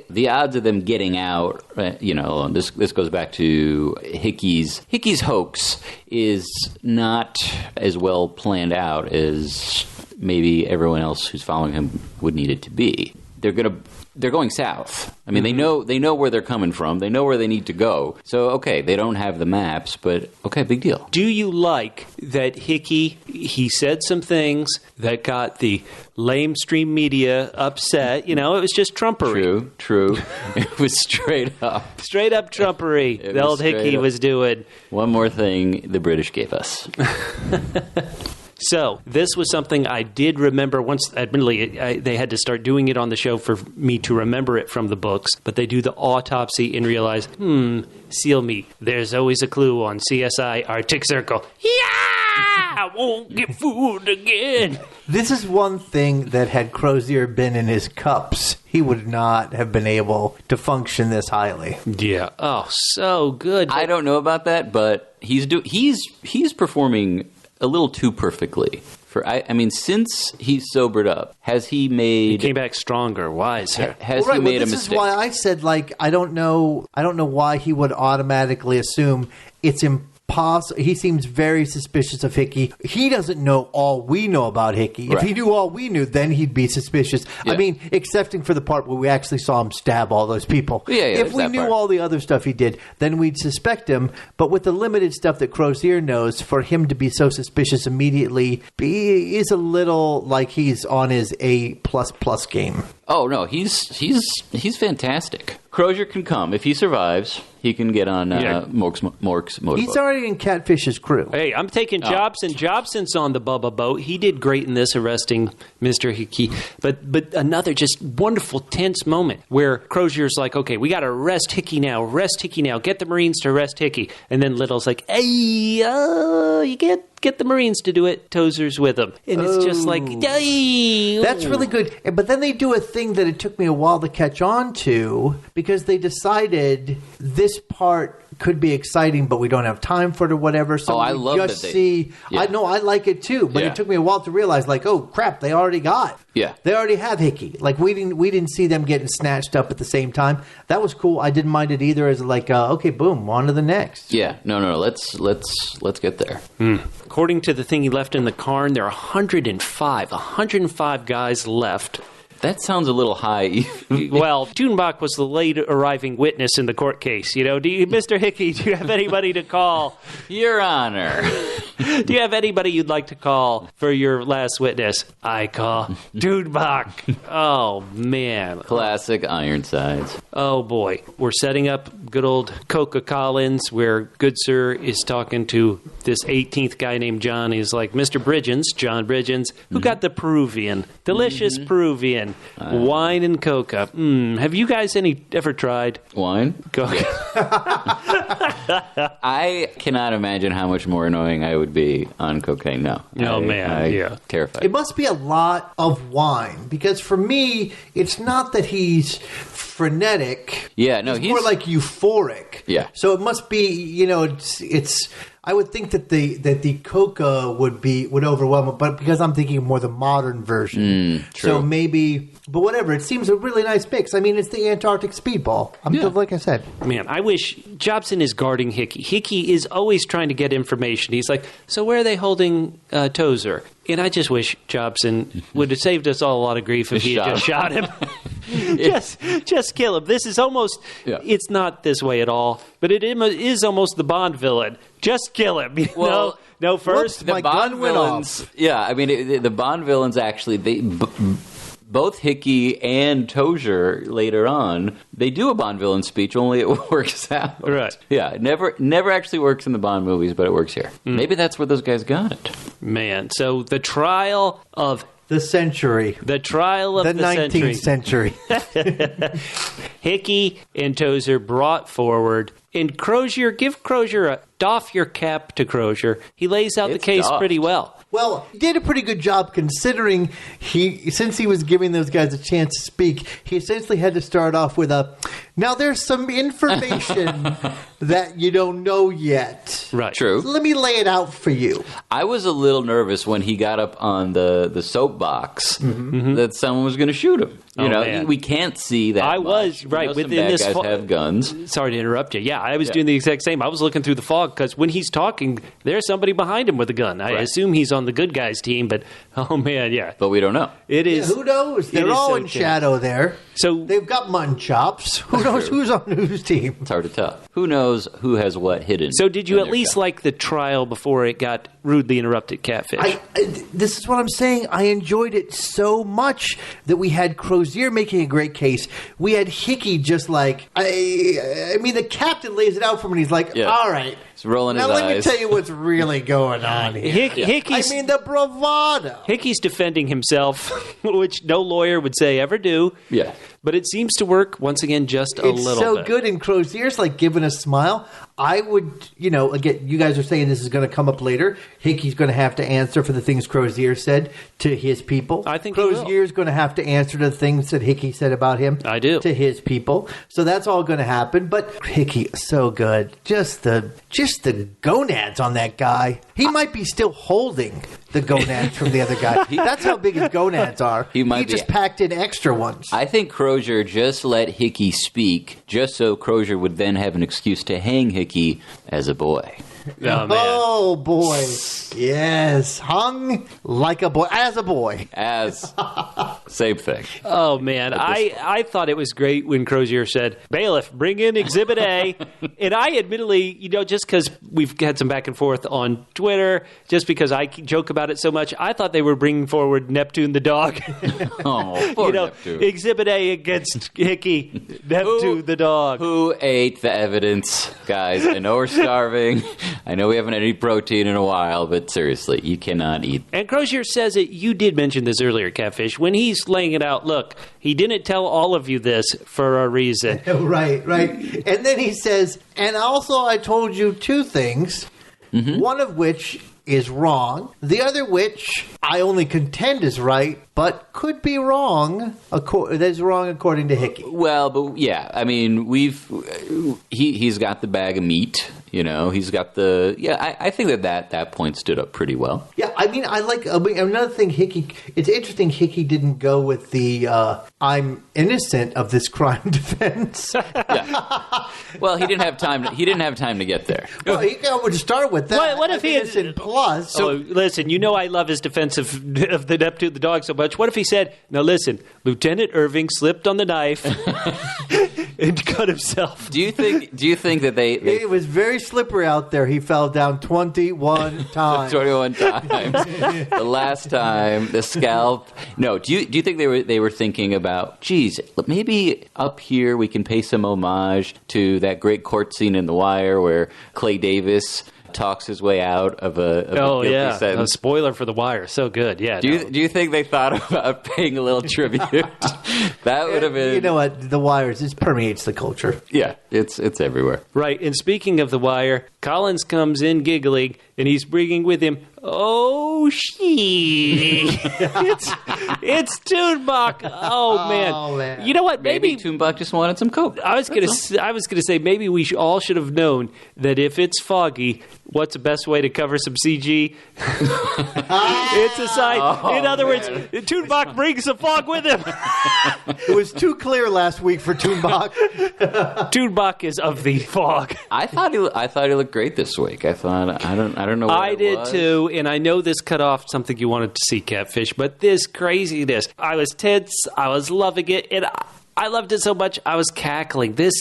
The odds of them getting out, this goes back to Hickey's hoax is not as well planned out as maybe everyone else who's following him would need it to be. They're going south. I mean, they know where they're coming from. They know where they need to go. So, okay, they don't have the maps, but okay, big deal. Do you like that Hickey, he said some things that got the lamestream media upset? You know, it was just Trumpery. True. It was straight up. Straight up Trumpery. The old Hickey was doing. One more thing the British gave us. So this was something I did remember once. Admittedly, they had to start doing it on the show for me to remember it from the books. But they do the autopsy and realize, seal me. There's always a clue on CSI Arctic Circle. Yeah! I won't get fooled again. This is one thing that had Crozier been in his cups, he would not have been able to function this highly. Yeah. Oh, so good. I don't know about that, but he's performing a little too perfectly. I mean, since he's sobered up, has he made... He came back stronger, wiser. Has he made a mistake? This is why I said, I don't know why he would automatically assume it's impossible. He seems very suspicious of Hickey. He doesn't know all we know about Hickey. Right. If he knew all we knew, then he'd be suspicious. Yeah. I mean, excepting for the part where we actually saw him stab all those people. Yeah, if we knew all the other stuff he did, then we'd suspect him. But with the limited stuff that Crozier knows, for him to be so suspicious immediately is a little like he's on his A++ game. Oh no, he's fantastic. Crozier can come if he survives. He can get on Mork's motorboat. He's already in Catfish's crew. Hey, I'm taking Jobson. Jobson's on the Bubba boat. He did great in this, arresting Mr. Hickey. But another just wonderful, tense moment where Crozier's like, okay, we got to arrest Hickey now. Get the Marines to arrest Hickey. And then Little's like, hey, you get the Marines to do it. Tozer's with them. And it's just like, hey. That's really good. But then they do a thing that it took me a while to catch on to because they decided this part could be exciting, but we don't have time for it or whatever. So I love that see. Yeah. I like it too, but it took me a while to realize, oh crap, they already got. Yeah, they already have Hickey. We didn't see them getting snatched up at the same time. That was cool. I didn't mind it either. As okay, boom, on to the next. Yeah, no. Let's get there. According to the thing he left in the cairn, there are 105 guys left. That sounds a little high. Well, Tuunbaq was the late arriving witness in the court case. Mr. Hickey, do you have anybody to call? Your Honor. Do you have anybody you'd like to call for your last witness? I call Tuunbaq. Oh, man. Classic Ironsides. Oh, boy. We're setting up good old Coca Collins where Good Sir is talking to this 18th guy named John. He's like, Mr. John Bridgens, who got the Peruvian, delicious Peruvian. Wine and coca. Have you guys ever tried wine? Coca. I cannot imagine how much more annoying I would be on cocaine. No. Yeah. Terrified. It must be a lot of wine because for me, it's not that he's frenetic. Yeah, no, he's he's more like euphoric. Yeah. So it must be, it's. I would think that the Coca would overwhelm it, but because I'm thinking more the modern version. True. So maybe, but whatever. It seems a really nice mix. I mean, it's the Antarctic Speedball. Like I said. Man, I wish Jobson is guarding Hickey. Hickey is always trying to get information. He's like, so where are they holding Tozer? And I just wish Jobson would have saved us all a lot of grief if he had just shot him. just kill him. This is almost, it's not this way at all, but it is almost the Bond villain. Just kill him. Well, no, first, my gun went villains, off. Yeah, I mean, the Bond villains actually, both Hickey and Tozier later on, they do a Bond villain speech, only it works out. Right. Yeah, it never actually works in the Bond movies, but it works here. Maybe that's where those guys got it. Man, so the trial of the century. The trial of the 19th century. Hickey and Tozer brought forward. And Crozier, give Crozier a doff your cap to Crozier. He lays out the case pretty well. Well, he did a pretty good job considering since he was giving those guys a chance to speak, he essentially had to start off with now there's some information that you don't know yet. Right. True. So let me lay it out for you. I was a little nervous when he got up on the soapbox that someone was going to shoot him. Man. We can't see that. I was, much. right. Some Within bad this guys have guns. Sorry to interrupt you. Yeah, I was doing the exact same. I was looking through the fog because when he's talking, there's somebody behind him with a gun. I assume he's on the good guys team, but oh man, yeah. But we don't know. It is. Yeah, who knows? They're all in shadow there. So they've got mutton chops. Who knows who's on whose team? It's hard to tell. Who knows who has what hidden? So did you at least like the trial before it got rudely interrupted, Catfish? This is what I'm saying. I enjoyed it so much that we had Crozier making a great case. We had Hickey just like, I mean, the captain lays it out for him and he's like, all right. He's rolling his eyes. Now let me tell you what's really going on here. Hickey's, I mean, the bravado. Hickey's defending himself, which no lawyer would say ever do. Yeah. But it seems to work, once again, just a little bit. It's so good, and Crozier's like giving a smile. I would, again, you guys are saying this is going to come up later. Hickey's going to have to answer for the things Crozier said to his people. I think Crozier's going to have to answer to the things that Hickey said about him. I do. To his people. So that's all going to happen. But Hickey, so good. Just the gonads on that guy. He might be still holding the gonads from the other guy. That's how big his gonads are. He just packed in extra ones. I think Crozier just let Hickey speak, just so Crozier would then have an excuse to hang Hickey as a boy. Oh, man. Oh, boy. Yes. Hung like a boy. As a boy. Same thing. Oh, man. I thought it was great when Crozier said, bailiff, bring in Exhibit A. And I admittedly, just because we've had some back and forth on Twitter, just because I joke about it so much, I thought they were bringing forward Neptune the dog. Oh, poor Neptune. Exhibit A against Hickey, Neptune the dog. Who ate the evidence, guys? I know we're starving. I know we haven't had any protein in a while, but seriously, you cannot eat. And Crozier says it. You did mention this earlier, Catfish. When he's laying it out, look, he didn't tell all of you this for a reason. Right. And then he says, and also I told you two things, one of which is wrong, the other which I only contend is right, but could be wrong. That's wrong according to Hickey. Well, but yeah, I mean, he's got the bag of meat. He's got I think that point stood up pretty well. Yeah, I mean, another thing, Hickey, it's interesting Hickey didn't go with the I'm innocent of this crime defense. Yeah. Well, he didn't have time to get there. Well, he would start with that. What if he had innocent plus? So listen, I love his defense of the Neptune the dog so much. What if he said, now listen, Lieutenant Irving slipped on the knife and cut himself? Do you think that they it was very slippery out there. He fell down 21 times. 21 times. The last time, the scalp. No, do you think they were thinking about, geez, maybe up here we can pay some homage to that great court scene in The Wire where Clay Davis talks his way out of a guilty sentence. A spoiler for The Wire. So good. Yeah. Do you think they thought about paying a little tribute? That would have been... You know what? The Wire just permeates the culture. Yeah, it's everywhere. Right. And speaking of The Wire, Collins comes in giggling, and he's bringing with him Oh, it's Tuunbaq. Oh man. You know what? Maybe Tuunbaq just wanted some Coke. I was gonna say maybe we all should have known that if it's foggy, what's the best way to cover some CG? It's a sign. In other words, Tuunbaq brings the fog with him. It was too clear last week for Tuunbaq. Tuunbaq is of the fog. I thought he looked great this week. I thought I don't know. What I did too, and I know this cut off something you wanted to see, Catfish, but this craziness, I was tense. I was loving it, and I loved it so much. I was cackling. This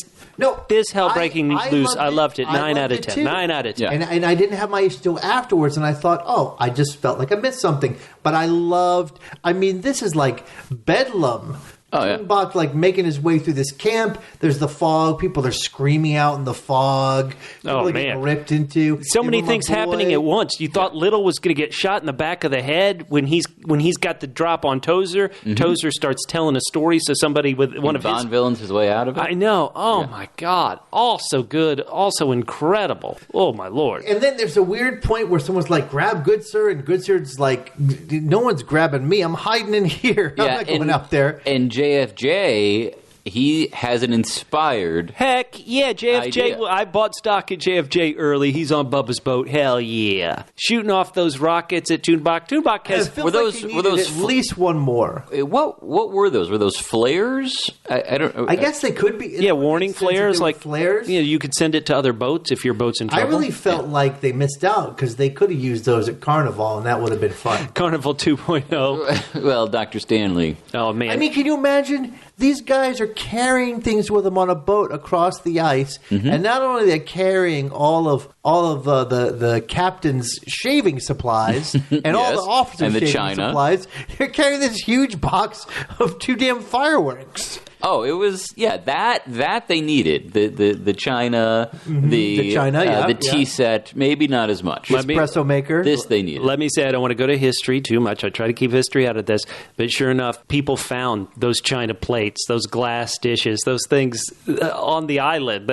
hell breaking loose. I loved it. 9 out of 10. 9 out of 10. Yeah. And I didn't have my issue afterwards, and I thought, I just felt like I missed something. But I loved. I mean, this is like Bedlam. Tuunbaq like making his way through this camp. There's the fog. People are screaming out in the fog. People are getting ripped into. So many things happening at once. You thought Little was going to get shot in the back of the head when he's got the drop on Tozer. Mm-hmm. Tozer starts telling a story, so somebody with one of Von Villain's his way out of it. I know. Oh my God! Also good. Also incredible. Oh my Lord! And then there's a weird point where someone's like, "Grab Good Sir," and Good Sir's like, "No one's grabbing me. I'm hiding in here. I'm not going out there." And JFJ, he has an inspired Heck yeah, JFJ. idea. I bought stock at JFJ early. He's on Bubba's boat. Hell yeah. Shooting off those rockets at Tuunbaq. Tuunbaq has... Were those at least one more? What were those? Were those flares? I don't. I guess they could be. Yeah, warning flares. Like flares. Yeah, you could send it to other boats if your boat's in trouble. I really felt like they missed out because they could have used those at Carnival, and that would have been fun. Carnival 2.0. Well, Dr. Stanley. Oh man. I mean, can you imagine? These guys are carrying things with them on a boat across the ice, and not only they're carrying all of the captain's shaving supplies and all the officers' and the shaving China supplies, they're carrying this huge box of too damn fireworks. Oh, it was that they needed the China, the tea set, maybe not as much. Espresso maker. This they needed. Let me say, I don't want to go to history too much. I try to keep history out of this, but sure enough, people found those China plates, those glass dishes, those things on the island.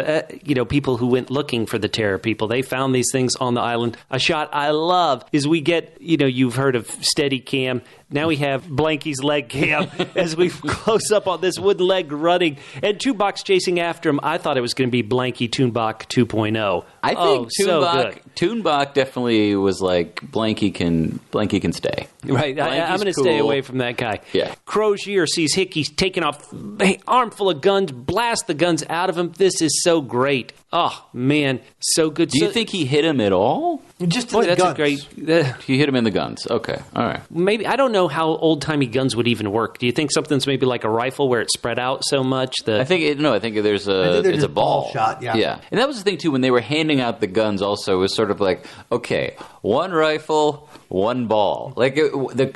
People who went looking for the terror people, they found these things on the island. A shot I love is we get, you've heard of Steadicam. Now we have Blanky's leg cam as we close up on this wooden leg running. And Tuunbaq's chasing after him. I thought it was going to be Blanky Tuunbaq 2.0. I think Tuunbaq definitely was like Blanky can stay. Right. I'm going to stay away from that guy. Yeah. Crozier sees Hickey taking off an armful of guns, blast the guns out of him. This is so great. Oh, man. So good. Do you think he hit him at all? Just in the guns. He hit him in the guns. Okay. All right. Maybe. I don't know how old-timey guns would even work. Do you think something's maybe like a rifle where it's spread out so much? I think it's a ball shot. Yeah. And that was the thing, too, when they were handing out the guns also, it was sort of like, okay, one rifle, one ball. Like,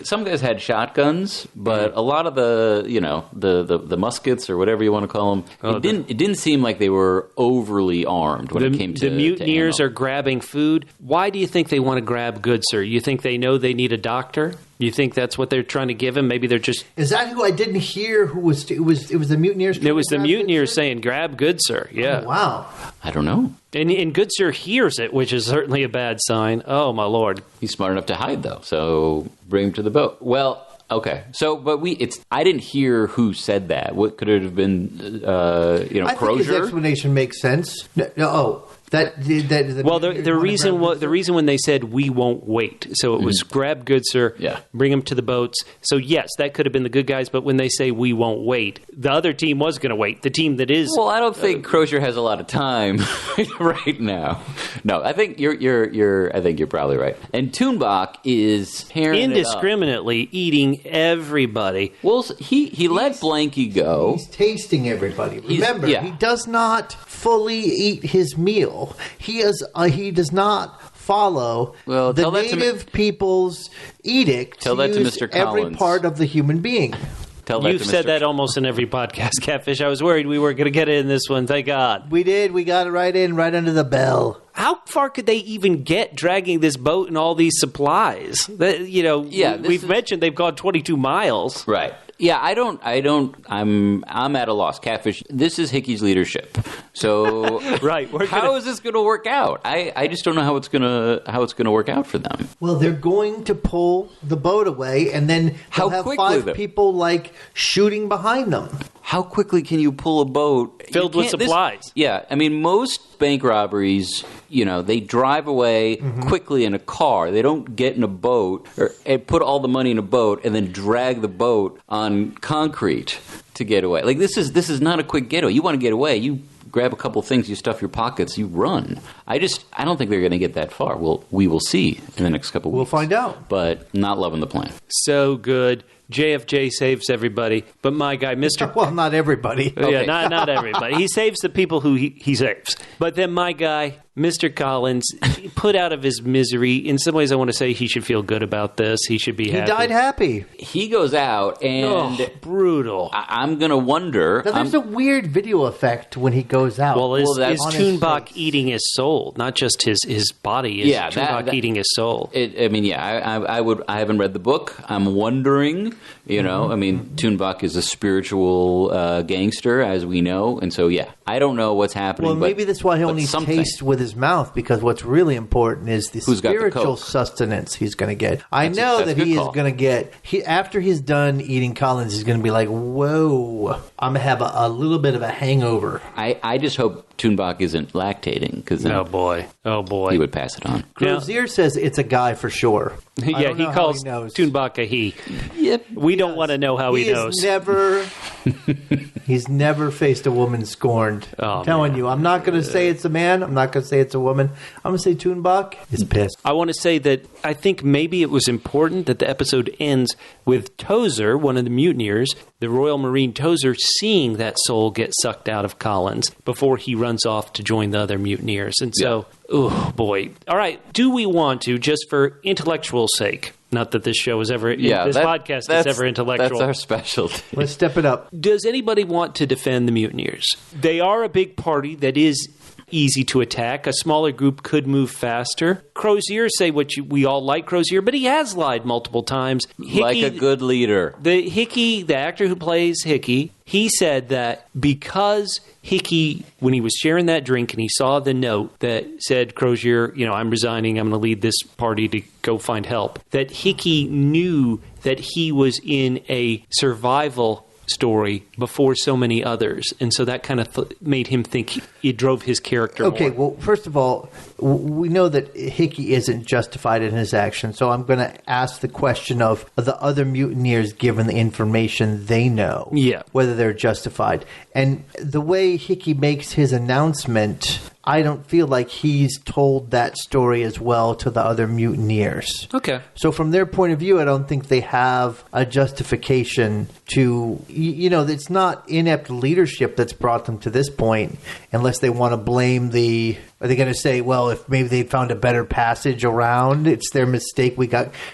some guys had shotguns, but a lot of the muskets or whatever you want to call them, it didn't seem like they were overly armed when it came to the mutineers to are grabbing food. Why do you think they want to grab Good Sir? You think they know they need a doctor? You think that's what they're trying to give him? Maybe they're just... Is that who I didn't hear who was... It was the mutineers... It was the mutineers saying, grab Good Sir. Yeah. Oh, wow. I don't know. And Good Sir hears it, which is certainly a bad sign. Oh, my Lord. He's smart enough to hide, though. So bring him to the boat. Well... Okay, so I didn't hear who said that. What could it have been? I think his explanation makes sense. The reason when they said we won't wait, so it was grab Good Sir, bring him to the boats. So yes, that could have been the good guys. But when they say we won't wait, the other team was going to wait. The team that is I don't think Crozier has a lot of time right now. No, I think you're probably right. And Tuunbaq is indiscriminately eating everybody. Well, he let Blanky go. He's tasting everybody. Remember, he does not fully eat his meal. He does not follow the native people's edict to use Mr. every part of the human being. You've said that almost in every podcast, Catfish. I was worried we weren't going to get it in this one. Thank God. We did. We got it right under the bell. How far could they even get dragging this boat and all these supplies? We've mentioned they've gone 22 miles. Right. Yeah, I'm at a loss. Catfish, this is Hickey's leadership. So Right. how is this going to work out? I just don't know how it's going to work out for them. Well, they're going to pull the boat away, and then How they'll have quickly, 5 though? people like shooting behind them. How quickly can you pull a boat Filled with supplies. Yeah, I mean, most bank robberies, they drive away quickly in a car. They don't get in a boat and put all the money in a boat and then drag the boat on concrete to get away. Like this is not a quick getaway. You want to get away, you grab a couple things, you stuff your pockets, you run. I don't think they're going to get that far. We will see in the next couple weeks. We'll find out. But not loving the plan. So good. JFJ saves everybody, but my guy, Mr. Well, not everybody. Yeah, not everybody. He saves the people who he saves. But then my guy, Mr. Collins, put out of his misery. In some ways, I want to say he should feel good about this. He should be happy. He died happy. He goes out and brutal. I'm going to wonder. Now, there's a weird video effect when he goes out. Well, is on his Tuunbaq face. eating his soul, not just his body? Is Tuunbaq eating his soul? I haven't read the book. I'm wondering. I mean, Tuunbaq is a spiritual gangster, as we know, and so I don't know what's happening. Well, maybe that's why he only tastes with his mouth, because what's really important is the spiritual sustenance he's going to get. I know that he is going to get. After he's done eating Collins, he's going to be like, "Whoa, I'm going to have a little bit of a hangover." I just hope Tuunbaq isn't lactating, because oh boy, he would pass it on. Crozier says it's a guy for sure. Yeah, he calls Tuunbaq a he. Yep. We don't want to know how he knows. He's never faced a woman scorned. I'm telling you. I'm not going to say it's a man. I'm not going to say it's a woman. I'm going to say Tuunbaq is pissed. I want to say that I think maybe it was important that the episode ends with Tozer, one of the mutineers, the Royal Marine Tozer, seeing that soul get sucked out of Collins before he runs off to join the other mutineers. And so, oh boy. All right. Do we want to, just for intellectual sake, not that this show is ever, podcast is ever intellectual. That's our specialty. Let's step it up. Does anybody want to defend the mutineers? They are a big party that is easy to attack. A smaller group could move faster. Crozier, we all like Crozier, but he has lied multiple times. Hickey, like a good leader. The actor who plays Hickey, he said that because Hickey, when he was sharing that drink and he saw the note that said, Crozier, I'm resigning, I'm going to lead this party to go find help, that Hickey knew that he was in a survival story before so many others, and so that kind of made him think it drove his character more. Well, first of all, we know that Hickey isn't justified in his action, so I'm going to ask the question of the other mutineers, given the information they know, whether they're justified. And the way Hickey makes his announcement, I don't feel like he's told that story as well to the other mutineers. Okay. So from their point of view, I don't think they have a justification to, it's not inept leadership that's brought them to this point, unless they want to blame are they going to say, well, if maybe they found a better passage around, it's their mistake,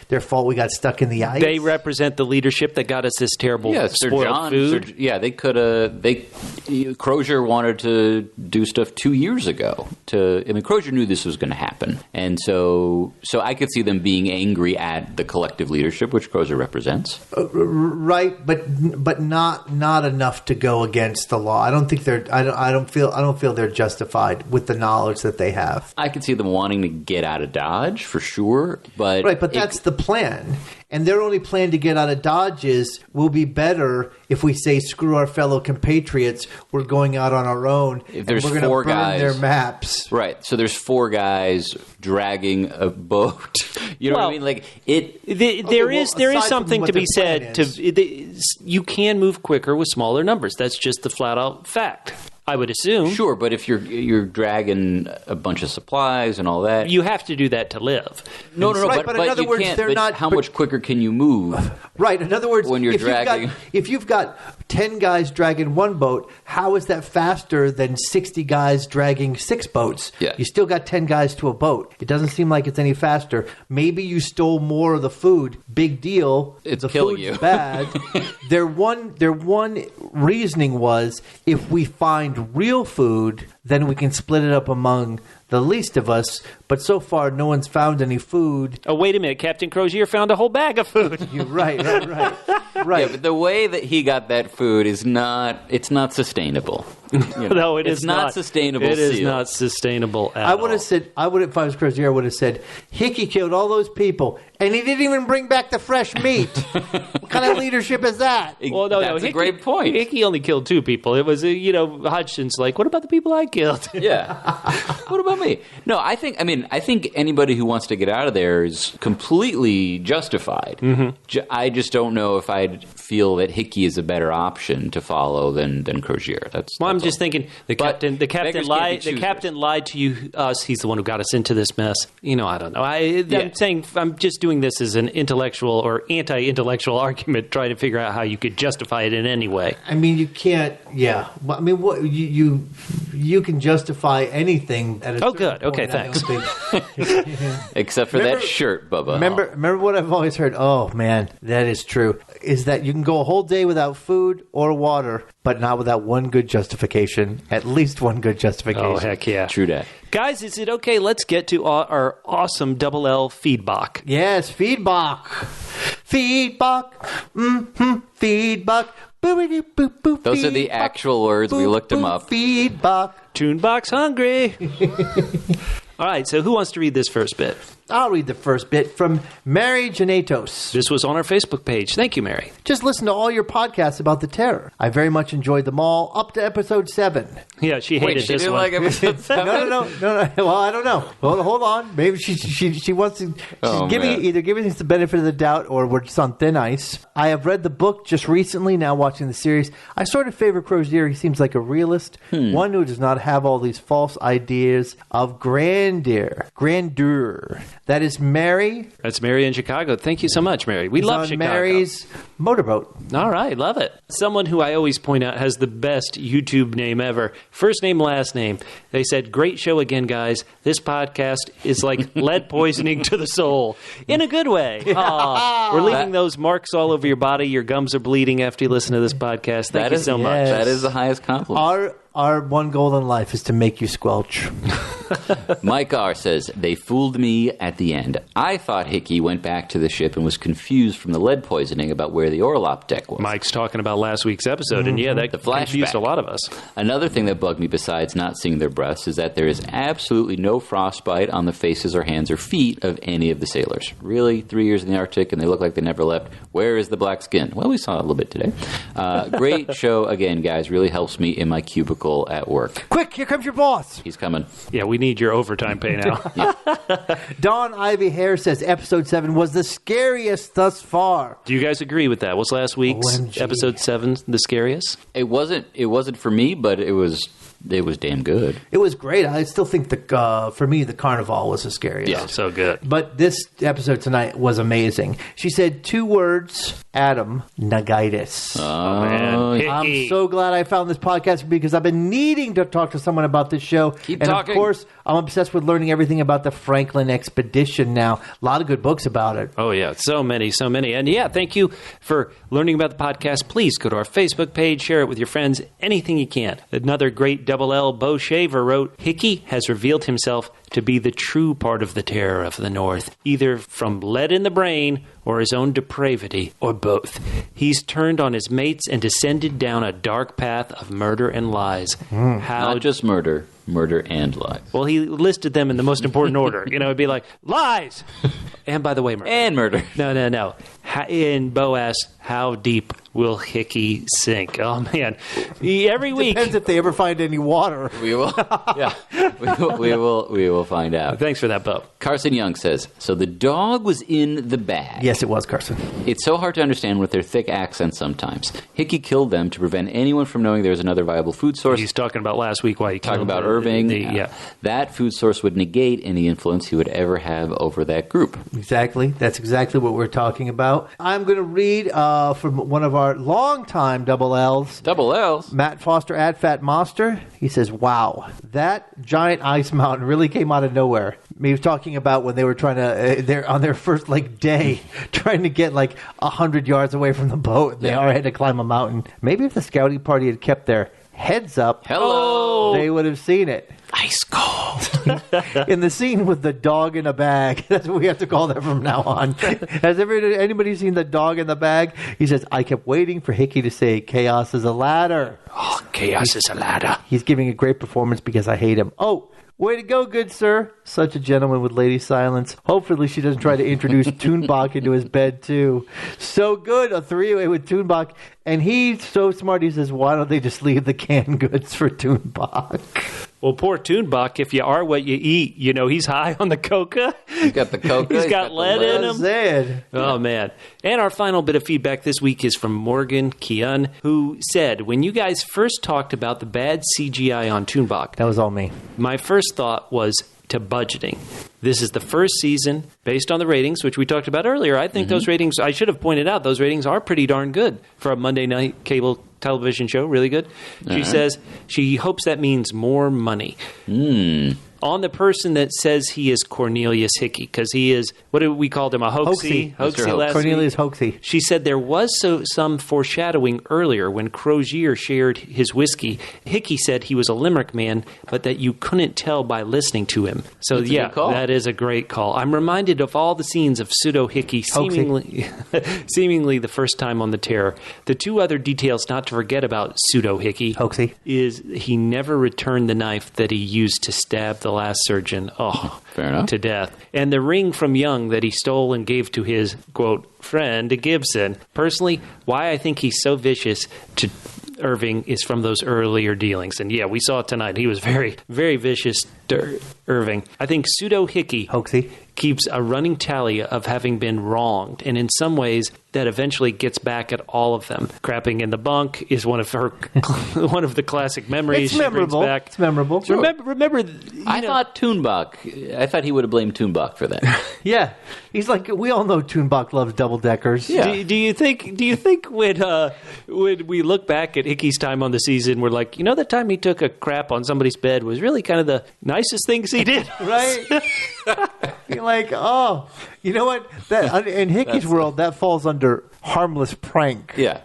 their fault, we got stuck in the ice? They represent the leadership that got us this terrible spoiled food. They could have. Crozier wanted to do stuff 2 years ago. Crozier knew this was going to happen, and so I could see them being angry at the collective leadership, which Crozier represents. Right, but not enough to go against the law. I don't think they're. I don't feel they're justified with the knowledge that they have. I could see them wanting to get out of Dodge for sure, but that's the plan. And their only plan to get out of Dodge is, we'll be better if we say, screw our fellow compatriots, we're going out on our own, if there's and we're going to burn their maps. Right. So there's 4 guys dragging a boat. You know what I mean? Like there is something to be said. You can move quicker with smaller numbers. That's just the flat out fact, I would assume. Sure, but if you're dragging a bunch of supplies and all that, you have to do that to live. No. Right, but in other words, they're not. How much quicker can you move? Right. In other words, when you're dragging, if you've got 10 guys dragging one boat, how is that faster than 60 guys dragging 6 boats? Yeah. You still got 10 guys to a boat. It doesn't seem like it's any faster. Maybe you stole more of the food. Big deal. It's the killing food's you. Bad. Their one reasoning was, if we find real food, then we can split it up among the least of us. But so far, no one's found any food. Oh, wait a minute. Captain Crozier found a whole bag of food. You're right. Yeah, but the way that he got that food it's not sustainable. No, it's not sustainable. It is seal. not sustainable at I would all. have said, if I was Crozier, I would have said, Hickey killed all those people, and he didn't even bring back the fresh meat. What kind of leadership is that? Well, no, That's Hickey, a great point. Hickey only killed 2 people. It was, Hodgson's like, what about the people I killed? Yeah. What about me? No, I think anybody who wants to get out of there is completely justified. Mm-hmm. I just don't know if I'd feel that Hickey is a better option to follow than Crozier. Well, I'm just thinking the captain lied to us. He's the one who got us into this mess. I don't know. I'm saying I'm just doing this as an intellectual or anti-intellectual argument, trying to figure out how you could justify it in any way. I mean, you can't. Yeah. I mean, what you can justify anything at a certain good. Okay, point, I thanks. don't think. Except for that shirt, Bubba. Remember what I've always heard? Oh, man, that is true. Is that you can go a whole day without food or water, but not without one good justification. At least one good justification. Oh, heck yeah. True that. Guys, is it okay? Let's get to our awesome double L feedback. Yes, feedback. Feedback. Feedback. Those are the actual words. We looked them up. Feedback. Toonbaq's hungry. All right, so who wants to read this first bit? I'll read the first bit from Mary Janatos. This was on our Facebook page. Thank you, Mary. Just listen to all your podcasts about the terror. I very much enjoyed them all, up to episode 7. Yeah, she hated She this didn't one. like episode 7? No. Well, I don't know. Hold on. Maybe she wants to. She's giving us the benefit of the doubt, or we're just on thin ice. I have read the book just recently. Now watching the series, I sort of favor Crozier. He seems like a realist, one who does not have all these false ideas of grandeur. That is Mary. That's Mary in Chicago. Thank you so much, Mary. We love on Chicago. Mary's motorboat. All right, love it. Someone who I always point out has the best YouTube name ever. First name, last name. They said, great show again, guys. This podcast is like lead poisoning to the soul. In a good way. Aw, we're leaving those marks all over your body. Your gums are bleeding after you listen to this podcast. Thank you so much. That is the highest compliment. Our one goal in life is to make you squelch. Mike R. says, they fooled me at the end. I thought Hickey went back to the ship and was confused from the lead poisoning about where the Orlop deck was. Mike's talking about last week's episode, and that The confused flashback. a lot of us. Another thing that bugged me besides not seeing their breaths is that there is absolutely no frostbite on the faces or hands or feet of any of the sailors. Really? 3 years in the Arctic and they look like they never left. Where is the black skin? Well, we saw it a little bit today. Great show again, guys. Really helps me in my cubicle at work. Quick, here comes your boss. He's coming. Yeah, we need your overtime pay now. Dawn Ivy Hare says episode 7 was the scariest thus far. Do you guys agree with that? Was last week's OMG. episode 7 the scariest? It wasn't for me, but it was damn good. It was great. I still think for me the Carnival was the scariest. Yeah, so good. But this episode tonight was amazing. She said 2 words, Adam, Nagaitis. Oh, man. Hickey. I'm so glad I found this podcast because I've been needing to talk to someone about this show. Keep and talking. Of course, I'm obsessed with learning everything about the Franklin expedition now. A lot of good books about it. Oh, yeah. So many. And yeah, thank you for learning about the podcast. Please go to our Facebook page, share it with your friends, anything you can. Another great double L Bo Shaver wrote, Hickey has revealed himself to be the true part of the terror of the North, either from lead in the brain or his own depravity, or both. He's turned on his mates and descended down a dark path of murder and lies. Not just murder and lies. Well, he listed them in the most important order. It'd be like, lies! And by the way, murder. And murder. No. And Bo asked, how deep will Hickey sink? Oh, man. Every week. Depends if they ever find any water. We will. Yeah. We will find out. Thanks for that, Bo. Carson Young says, so the dog was in the bag. Yes, it was, Carson. It's so hard to understand with their thick accents sometimes. Hickey killed them to prevent anyone from knowing there was another viable food source. He's talking about last week why he Talking killed about the- Irving. Yeah. That food source would negate any influence he would ever have over that group. Exactly. That's exactly what we're talking about. I'm going to read from one of our longtime double L's. Double L's. Matt Foster at Fat Monster. He says, wow, that giant ice mountain really came out of nowhere. He was talking about when they were trying to, they're on their first day, trying to get 100 yards away from the boat. They already had to climb a mountain. Maybe if the scouting party had kept their heads up, Hello. they would have seen it. Ice cold. In the scene with the dog in a bag, that's what we have to call that from now on. Has anybody seen the dog in the bag? He says, I kept waiting for Hickey to say, chaos is a ladder. Oh, chaos is a ladder. He's giving a great performance because I hate him. Oh, way to go, good sir. Such a gentleman with lady silence. Hopefully she doesn't try to introduce Tuunbaq into his bed, too. So good, a three-way with Tuunbaq. And he's so smart, he says, why don't they just leave the canned goods for Tuunbaq? Well, poor Tuunbaq, if you are what you eat, he's high on the coca. He's got the coca. He's got lead in him. Sad. Oh, man. And our final bit of feedback this week is from Morgan Kian, who said, when you guys first talked about the bad CGI on Tuunbaq, That was all me. my first thought was to budgeting. This is the first season based on the ratings, which we talked about earlier. I think those ratings, I should have pointed out, those ratings are pretty darn good for a Monday night cable television show. Really good. She says she hopes that means more money. On the person that says he is Cornelius Hickey, because he is, what did we call him, a hoaxy? Hoaxy Last Cornelius week. Hoaxy. She said there was some foreshadowing earlier when Crozier shared his whiskey. Hickey said he was a Limerick man, but that you couldn't tell by listening to him. So That's a good call. that is a great call. I'm reminded of all the scenes of Pseudo Hickey seemingly the first time on the Terror. The two other details not to forget about Pseudo Hickey Hoaxy. is he never returned the knife that he used to stab the last surgeon Fair enough. to death. And the ring from Young that he stole and gave to his, quote, friend Gibson. Personally, why I think he's so vicious to Irving is from those earlier dealings. And yeah, we saw it tonight. He was very, very vicious to Irving. I think Pseudo Hickey Hoaxy. keeps a running tally of having been wronged, and in some ways that eventually gets back at all of them. Crapping in the bunk is one of the classic memories. It's memorable. She brings back. It's memorable. Remember I thought Tuunbaq. I thought he would have blamed Tuunbaq for that. Yeah. He's like, we all know Tuunbaq loves double deckers. Yeah. Do you think when we look back at Hickey's time on the season, we're like, that time he took a crap on somebody's bed was really kind of the nicest things he did, Right? You're like, oh, you know what? That in Hickey's world, that falls under harmless prank. Yeah.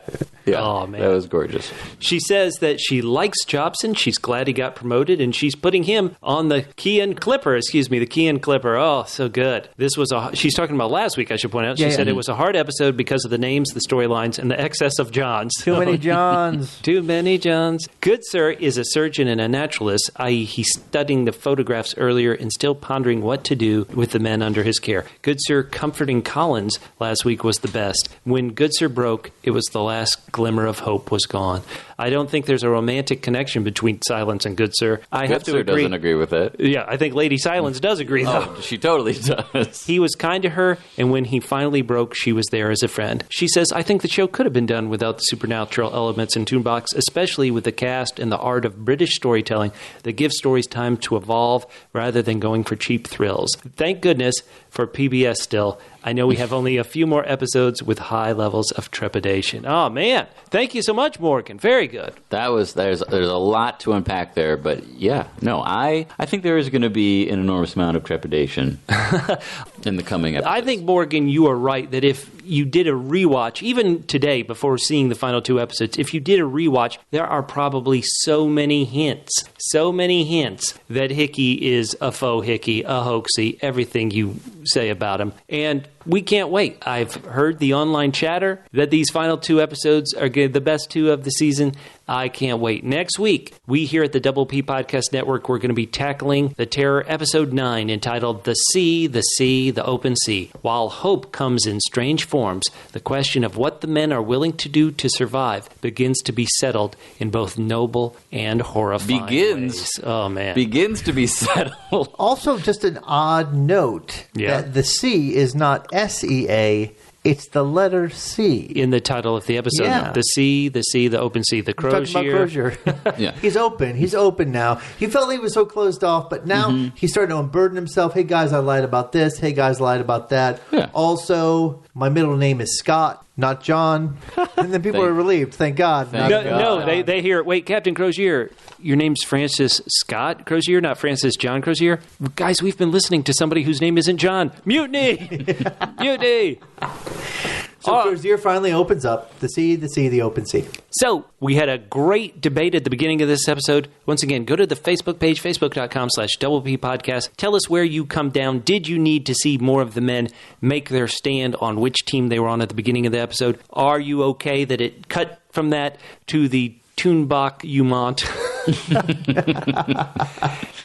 Oh, man. That was gorgeous. She says that she likes Jobson. She's glad he got promoted, and she's putting him on the Kean Clipper. The Kean Clipper. Oh, so good. This was she's talking about last week, I should point out. She said it was a hard episode because of the names, the storylines, and the excess of Johns. Too many Johns. Too many Johns. Good Sir is a surgeon and a naturalist, i.e. he's studying the photographs earlier and still pondering what to do with the men under his care. Good Sir comforting Collins last week was the best. When Good Sir broke, it was the last glimmer of hope was gone. I don't think there's a romantic connection between Silence and Good Sir. I have to Sir agree. doesn't agree with that. Yeah, I think Lady Silence does agree, though. Oh, she totally does. He was kind to her, and when he finally broke, she was there as a friend. She says, I think the show could have been done without the supernatural elements in Tuunbaq, especially with the cast and the art of British storytelling that gives stories time to evolve rather than going for cheap thrills. Thank goodness for PBS still. I know we have only a few more episodes with high levels of trepidation. Oh, man. Thank you so much, Morgan. Very good. There's a lot to unpack there, but yeah, no, I think there is going to be an enormous amount of trepidation in the coming episodes. I think, Morgan, you are right that if you did a rewatch, even today before seeing the final two episodes, if you did a rewatch, there are probably so many hints that Hickey is a faux Hickey, a hoaxy, everything you say about him. And we can't wait. I've heard the online chatter that these final two episodes are the best two of the season. I can't wait. Next week, we here at the Double P Podcast Network, we're going to be tackling The Terror Episode 9, entitled The Sea, the Open Sea. While hope comes in strange forms, the question of what the men are willing to do to survive begins to be settled in both noble and horrifying ways. Oh, man. Begins to be settled. Also, just an odd note that the C is not S-E-A, it's the letter C. In the title of the episode. Yeah. The sea, the open sea, the Crozier. Crozier. Yeah. He's open now. He felt he was so closed off, but now he's starting to unburden himself. Hey, guys, I lied about this. Hey, guys, I lied about that. Yeah. Also, my middle name is Scott, not John. And then people are relieved. Thank God. They hear, wait, Captain Crozier, your name's Francis Scott Crozier, not Francis John Crozier? Guys, we've been listening to somebody whose name isn't John. Mutiny! Mutiny! So Crozier finally opens up the open sea. So we had a great debate at the beginning of this episode. Once again, go to the Facebook page, facebook.com/Double P Podcast. Tell us where you come down. Did you need to see more of the men make their stand on which team they were on at the beginning of the episode? Are you okay that it cut from that to the Tuunbaq Umont?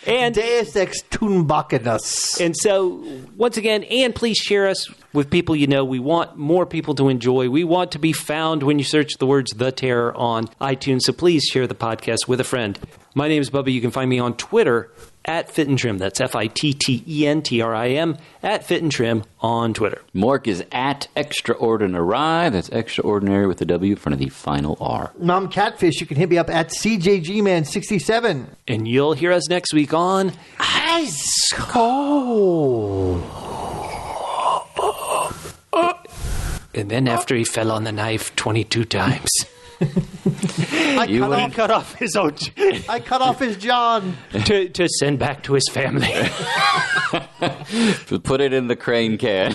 And Deus ex Tuunbaqinus. And so, once again, and please share us with people you know. We want more people to enjoy. We want to be found when you search the words The Terror on iTunes. So please share the podcast with a friend. My name is Bubba. You can find me on Twitter at Fit and Trim. That's FITTENTRIM at Fit and Trim on Twitter. Mork is at Extraordinary. That's extraordinary with the W in front of the final R. Mom Catfish, you can hit me up at CJGman67. And you'll hear us next week on Ice Cold. And then after he fell on the knife 22 times. I cut off his John to send back to his family. Put it in the crane can.